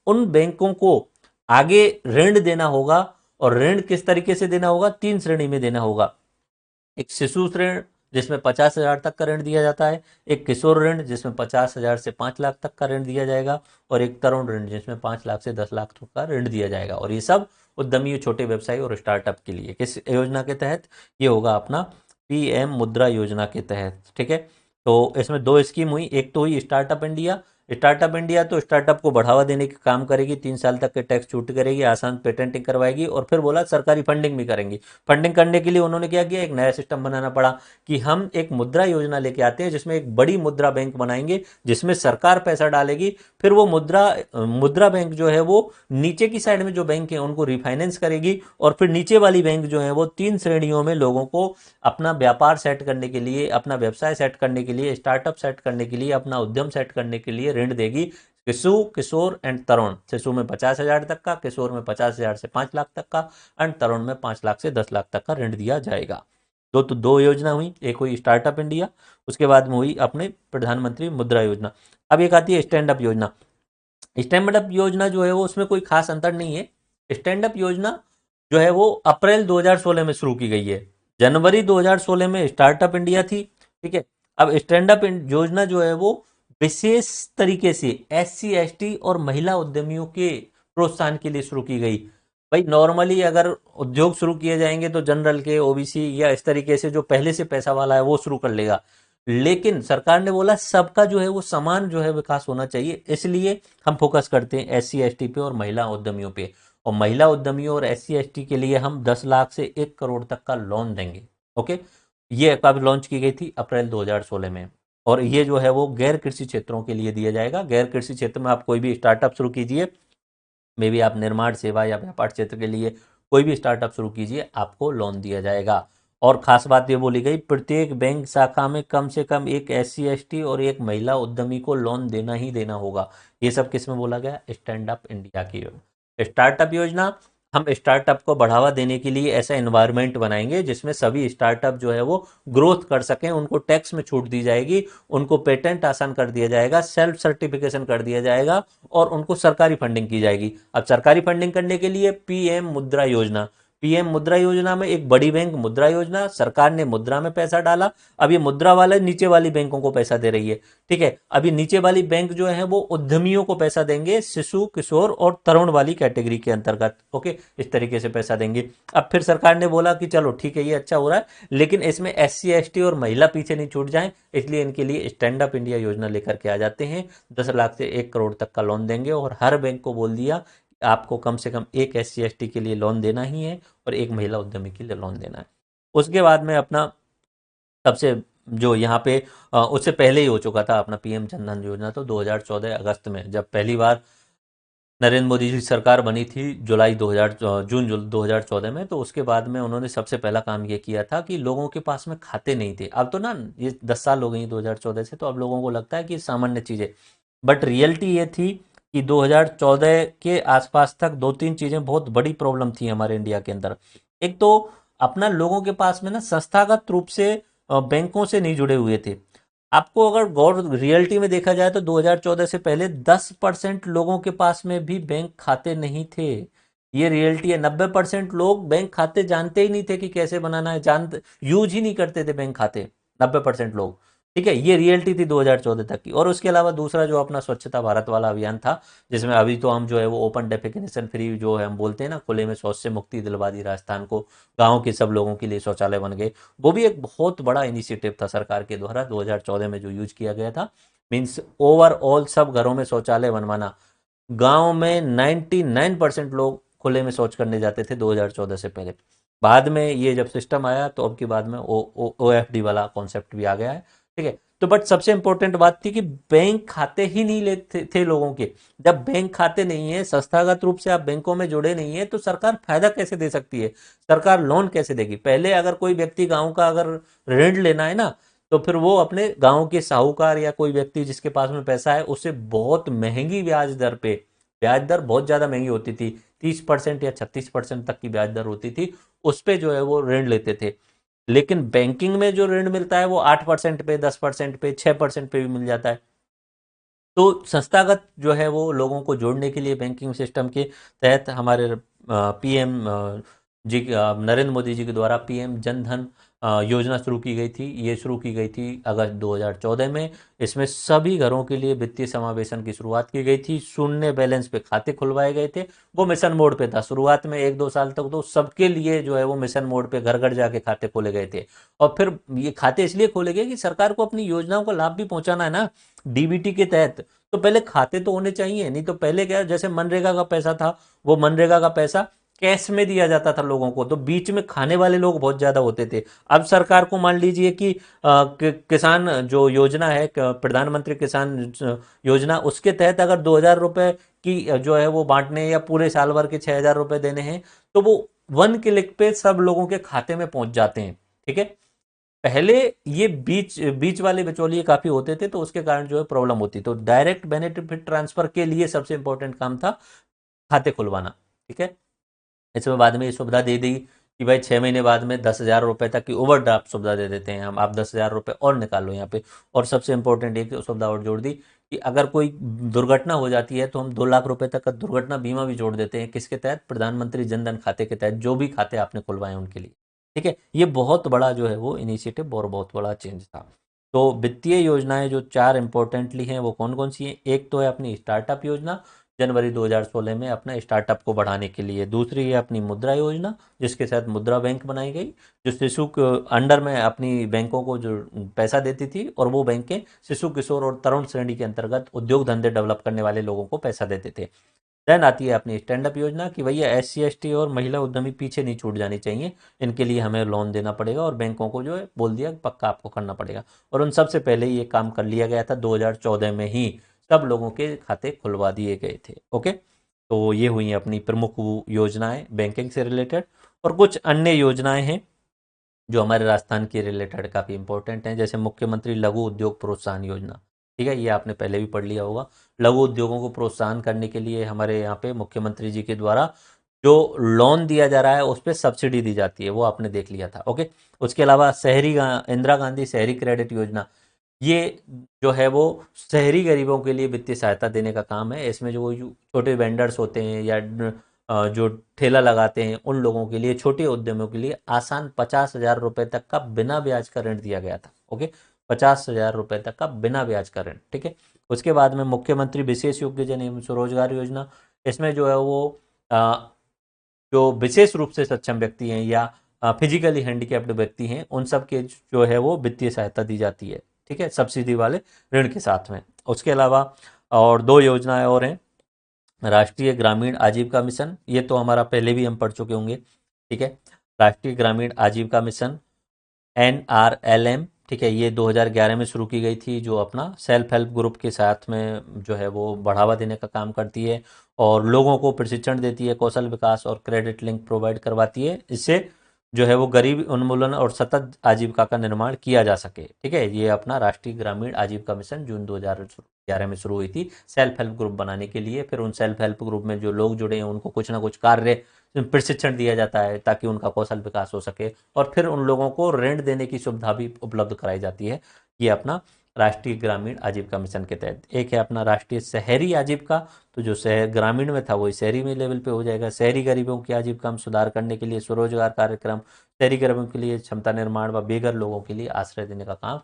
उन बैंकों को आगे ऋण देना होगा। और ऋण किस तरीके से देना होगा? 3 श्रेणी में देना होगा। एक शिशु ऋण जिसमें 50,000 तक का ऋण दिया जाता है, एक किशोर ऋण जिसमें 50,000 से 5 लाख तक का ऋण दिया जाएगा, और एक तरुण ऋण जिसमें 5 लाख से 10 लाख तक का ऋण दिया जाएगा। और ये सब उद्यमी, छोटे व्यवसायी और स्टार्टअप के लिए। किस योजना के तहत? ये होगा अपना PM मुद्रा योजना के तहत। ठीक है। तो इसमें 2 स्कीम हुई, एक तो हुई स्टार्टअप इंडिया स्टार्टअप इंडिया तो स्टार्टअप को बढ़ावा देने का काम करेगी, 3 साल तक के टैक्स छूट करेगी, आसान पेटेंटिंग करवाएगी और फिर बोला सरकारी फंडिंग भी करेंगी। फंडिंग करने के लिए उन्होंने क्या किया, एक नया सिस्टम बनाना पड़ा कि हम एक मुद्रा योजना लेके आते हैं जिसमें एक बड़ी मुद्रा बैंक बनाएंगे जिसमें सरकार पैसा डालेगी, फिर वो मुद्रा बैंक जो है वो नीचे की साइड में जो बैंक है उनको रिफाइनेंस करेगी और फिर नीचे वाली बैंक जो है वो 3 श्रेणियों में लोगों को अपना व्यापार सेट करने के लिए, अपना व्यवसाय सेट करने के लिए, स्टार्टअप सेट करने के लिए, अपना उद्यम सेट करने के लिए ऋण देगी। शिशु, किशोर एंड तरुण। शिशु में 50,000 तक का, किशोर में 50,000 से 5 लाख तक का एंड तरुण में 5 लाख से 10 लाख तक का ऋण दिया जाएगा। दो योजना हुई, एक हुई स्टार्टअप इंडिया, उसके बाद में हुई अपने प्रधानमंत्री मुद्रा योजना। अब एक आती है स्टैंड अप योजना। स्टैंड अप योजना जो है वो उसमें कोई खास अंतर नहीं है। स्टैंड अप योजना जो है वो अप्रैल 2016 में शुरू की गई है। जनवरी 2016 में स्टार्टअप इंडिया थी, ठीक है। अब स्टैंड अप योजना जो है वो विशेष तरीके से SC ST और महिला उद्यमियों के प्रोत्साहन के लिए शुरू की गई। भाई नॉर्मली अगर उद्योग शुरू किए जाएंगे तो जनरल के, OBC या इस तरीके से जो पहले से पैसा वाला है वो शुरू कर लेगा, लेकिन सरकार ने बोला सबका जो है वो समान जो है विकास होना चाहिए, इसलिए हम फोकस करते हैं SC ST पे और महिला उद्यमियों पे। और महिला उद्यमियों और SC ST के लिए हम 10 लाख से 1 करोड़ तक का लोन देंगे। ओके, ये कब लॉन्च की गई थी, अप्रैल 2016 में। और ये जो है वो गैर कृषि क्षेत्रों के लिए दिया जाएगा। गैर कृषि क्षेत्र में आप कोई भी स्टार्टअप शुरू कीजिए, मे बी आप निर्माण, सेवा या व्यापार क्षेत्र के लिए कोई भी स्टार्टअप शुरू कीजिए, आपको लोन दिया जाएगा। और खास बात ये बोली गई, प्रत्येक बैंक शाखा में कम से कम एक SC ST और एक महिला उद्यमी को लोन देना ही देना होगा। ये सब किस में बोला गया, स्टैंड अप इंडिया की स्टार्टअप योजना। हम स्टार्टअप को बढ़ावा देने के लिए ऐसा एनवायरनमेंट बनाएंगे जिसमें सभी स्टार्टअप जो है वो ग्रोथ कर सकें, उनको टैक्स में छूट दी जाएगी, उनको पेटेंट आसान कर दिया जाएगा, सेल्फ सर्टिफिकेशन कर दिया जाएगा और उनको सरकारी फंडिंग की जाएगी। अब सरकारी फंडिंग करने के लिए PM मुद्रा योजना, PM मुद्रा योजना में एक बड़ी बैंक मुद्रा योजना, सरकार ने मुद्रा में पैसा डाला, अब ये मुद्रा वाले नीचे वाली बैंकों को पैसा दे रही है, ठीक है। अभी नीचे वाली बैंक जो है वो उद्यमियों को पैसा देंगे, शिशु, किशोर और तरुण वाली कैटेगरी के अंतर्गत। ओके, इस तरीके से पैसा देंगे। अब फिर सरकार ने बोला कि चलो ठीक है ये अच्छा हो रहा है, लेकिन इसमें SC ST और महिला पीछे नहीं छूट जाए, इसलिए इनके लिए स्टैंड अप इंडिया योजना लेकर के आ जाते हैं। 10 लाख से 1 करोड़ तक का लोन देंगे और हर बैंक को बोल दिया आपको कम से कम एक SC ST के लिए लोन देना ही है और एक महिला उद्यमी के लिए लोन देना है। उसके बाद में अपना सबसे जो यहाँ पे उससे पहले ही हो चुका था अपना PM जन धन योजना, तो 2014 अगस्त में जब पहली बार नरेंद्र मोदी जी सरकार बनी थी, जून 2014 में, तो उसके बाद में उन्होंने सबसे पहला काम ये किया था कि लोगों के पास में खाते नहीं थे। अब तो ना ये 10 साल हो गई 2014 से, तो अब लोगों को लगता है कि सामान्य चीज़ है, बट रियलिटी ये थी कि 2014 के आसपास तक दो तीन चीज़ें बहुत बड़ी प्रॉब्लम थी हमारे इंडिया के अंदर। एक तो अपना लोगों के पास में ना संस्थागत रूप से बैंकों से नहीं जुड़े हुए थे। आपको अगर गौर रियलिटी में देखा जाए तो 2014 से पहले 10% लोगों के पास में भी बैंक खाते नहीं थे। ये रियलिटी है। 90% लोग बैंक खाते जानते ही नहीं थे कि कैसे बनाना है, जानते यूज ही नहीं करते थे बैंक खाते, 90% लोग। ठीक है, ये रियलिटी थी 2014 तक की। और उसके अलावा दूसरा जो अपना स्वच्छता भारत वाला अभियान था, जिसमें अभी तो हम जो है वो ओपन डेफिकेशन फ्री जो है हम बोलते हैं ना, खुले में शौच से मुक्ति दिलवा दी राजस्थान को, गाँव के सब लोगों के लिए शौचालय बन गए। वो भी एक बहुत बड़ा इनिशिएटिव था सरकार के द्वारा 2014 में जो यूज किया गया था। मीन्स ओवरऑल सब घरों में शौचालय बनवाना। गांव में 99% लोग खुले में शौच करने जाते थे 2014 से पहले। बाद में ये जब सिस्टम आया तो अब की बाद में OFD वाला कॉन्सेप्ट भी आ गया है, ठीक है। तो बट सबसे इंपॉर्टेंट बात थी कि बैंक खाते ही नहीं लेते थे लोगों के। जब बैंक खाते नहीं है, संस्थागत रूप से आप बैंकों में जुड़े नहीं है, तो सरकार फायदा कैसे दे सकती है, सरकार लोन कैसे देगी। पहले अगर कोई व्यक्ति गांव का अगर ऋण लेना है ना, तो फिर वो अपने गांव के साहूकार या कोई व्यक्ति जिसके पास में पैसा है उससे बहुत महंगी ब्याज दर पे, ब्याज दर बहुत ज्यादा महंगी होती थी, 30% या 36% तक की ब्याज दर होती थी, उस पे जो है वो ऋण लेते थे। लेकिन बैंकिंग में जो ऋण मिलता है वो 8% पे, 10% पे, 6% पे भी मिल जाता है। तो संस्थागत जो है वो लोगों को जोड़ने के लिए बैंकिंग सिस्टम के तहत हमारे PM नरेंद्र मोदी जी के द्वारा पीएम जन धन योजना शुरू की गई थी। ये शुरू की गई थी अगस्त 2014 में। इसमें सभी घरों के लिए वित्तीय समावेशन की शुरुआत की गई थी। शून्य बैलेंस पे खाते खुलवाए गए थे। वो मिशन मोड पे था। शुरुआत में 1-2 साल तक तो सबके लिए जो है वो मिशन मोड पे घर घर जाके खाते खोले गए थे। और फिर ये खाते इसलिए खोले गए कि सरकार को अपनी योजनाओं का लाभ भी पहुंचाना है ना, डीबीटी के तहत। तो पहले खाते तो होने चाहिए, नहीं तो पहले क्या, जैसे मनरेगा का पैसा था, वो मनरेगा का पैसा कैश में दिया जाता था लोगों को, तो बीच में खाने वाले लोग बहुत ज्यादा होते थे। अब सरकार को मान लीजिए कि किसान जो योजना है, प्रधानमंत्री किसान योजना, उसके तहत अगर 2,000 रुपए की जो है वो बांटने, या पूरे साल भर के 6,000 रुपए देने हैं, तो वो 1 क्लिक पे सब लोगों के खाते में पहुंच जाते हैं। ठीक है। पहले ये बीच बीच वाले बिचौलिए काफी होते थे, तो उसके कारण जो है प्रॉब्लम होती। तो डायरेक्ट बेनिफिट ट्रांसफर के लिए सबसे इंपॉर्टेंट काम था खाते खुलवाना। ठीक है। इसमें बाद में ये सुविधा दे दी कि भाई 6 महीने बाद में 10,000 रुपए तक की ओवरड्राफ्ट सुविधा दे देते हैं हम, आप 10,000 रुपए और निकालो यहाँ पे। और सबसे इंपॉर्टेंट एक सुविधा और जोड़ दी कि अगर कोई दुर्घटना हो जाती है तो हम 2 लाख रुपए तक का दुर्घटना बीमा भी जोड़ देते हैं। किसके तहत? प्रधानमंत्री जन धन खाते के तहत, जो भी खाते आपने खुलवाए उनके लिए। ठीक है। ये बहुत बड़ा जो है वो इनिशिएटिव और बहुत बड़ा चेंज था। तो वित्तीय योजनाएं जो 4 इंपॉर्टेंटली हैं वो कौन कौन सी हैं? एक तो है अपनी स्टार्टअप योजना, जनवरी 2016 में अपना स्टार्टअप को बढ़ाने के लिए। दूसरी है अपनी मुद्रा योजना, जिसके साथ मुद्रा बैंक बनाई गई, जो शिशु के अंडर में अपनी बैंकों को जो पैसा देती थी, और वो बैंकें शिशु, किशोर और तरुण श्रेणी के अंतर्गत उद्योग धंधे डेवलप करने वाले लोगों को पैसा देते थे। देन आती है अपनी स्टैंड अप योजना कि भैया SC ST और महिला उद्यमी पीछे नहीं छूट जानी चाहिए, इनके लिए हमें लोन देना पड़ेगा, और बैंकों को जो है बोल दिया पक्का आपको करना पड़ेगा। और उन सबसे पहले ये काम कर लिया गया था 2014 में ही, सब लोगों के खाते खुलवा दिए गए थे। ओके। तो ये हुई अपनी प्रमुख योजनाएं बैंकिंग से रिलेटेड। और कुछ अन्य योजनाएं हैं जो हमारे राजस्थान के रिलेटेड काफ़ी इंपॉर्टेंट हैं, जैसे मुख्यमंत्री लघु उद्योग प्रोत्साहन योजना। ठीक है। ये आपने पहले भी पढ़ लिया होगा। लघु उद्योगों को प्रोत्साहन करने के लिए हमारे यहाँ पे मुख्यमंत्री जी के द्वारा जो लोन दिया जा रहा है उस पर सब्सिडी दी जाती है, वो आपने देख लिया था। ओके। उसके अलावा इंदिरा गांधी शहरी क्रेडिट योजना, ये जो है वो शहरी गरीबों के लिए वित्तीय सहायता देने का काम है। इसमें जो वो छोटे वेंडर्स होते हैं, या जो ठेला लगाते हैं, उन लोगों के लिए, छोटे उद्यमों के लिए आसान 50,000 रुपए तक का बिना ब्याज का ऋण दिया गया था। ओके। 50,000 रुपए तक का बिना ब्याज का ऋण। ठीक है। उसके बाद में मुख्यमंत्री विशेष योग्यजन एवं स्वरोजगार योजना, इसमें जो है वो अ, जो विशेष रूप से सक्षम व्यक्ति हैं, या फिजिकली हैंडीकैप्ड व्यक्ति हैं, उन सब के जो है वो वित्तीय सहायता दी जाती है। ठीक है। सब्सिडी वाले ऋण के साथ में। उसके अलावा और 2 योजनाएं और हैं। राष्ट्रीय ग्रामीण आजीविका मिशन, ये तो हमारा पहले भी हम पढ़ चुके होंगे। ठीक है। राष्ट्रीय ग्रामीण आजीविका मिशन, NRLM। ठीक है। ये 2011 में शुरू की गई थी, जो अपना सेल्फ हेल्प ग्रुप के साथ में जो है वो बढ़ावा देने का काम करती है, और लोगों को प्रशिक्षण देती है, कौशल विकास और क्रेडिट लिंक प्रोवाइड करवाती है। इससे जो है वो गरीबी उन्मूलन और सतत आजीविका का निर्माण किया जा सके। ठीक है। ये अपना राष्ट्रीय ग्रामीण आजीविका मिशन जून 2011 में शुरू हुई थी, सेल्फ हेल्प ग्रुप बनाने के लिए। फिर उन सेल्फ हेल्प ग्रुप में जो लोग जुड़े हैं उनको कुछ ना कुछ कार्य प्रशिक्षण दिया जाता है, ताकि उनका कौशल विकास हो सके, और फिर उन लोगों को ऋण देने की सुविधा भी उपलब्ध कराई जाती है। ये अपना राष्ट्रीय ग्रामीण आजीविका मिशन के तहत। एक है अपना राष्ट्रीय शहरी आजीविका, तो जो शहर ग्रामीण में था वही शहरी में लेवल पे हो जाएगा। शहरी गरीबों की आजीविका में सुधार करने के लिए स्वरोजगार कार्यक्रम, शहरी गरीबों के लिए क्षमता निर्माण व बेघर लोगों के लिए आश्रय देने का काम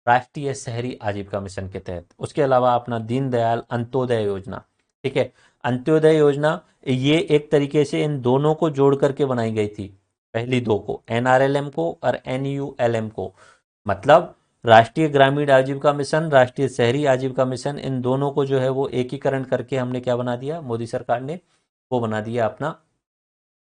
राष्ट्रीय शहरी आजीविका मिशन के तहत। उसके अलावा अपना दीनदयाल अंत्योदय योजना। ठीक है। अंत्योदय योजना ये एक तरीके से इन दोनों को जोड़ करके बनाई गई थी, पहली दो को, NRLM को और NULM को। मतलब राष्ट्रीय ग्रामीण आजीविका मिशन, राष्ट्रीय शहरी आजीविका मिशन, इन दोनों को जो है वो एकीकरण करके हमने क्या बना दिया, मोदी सरकार ने वो बना दिया अपना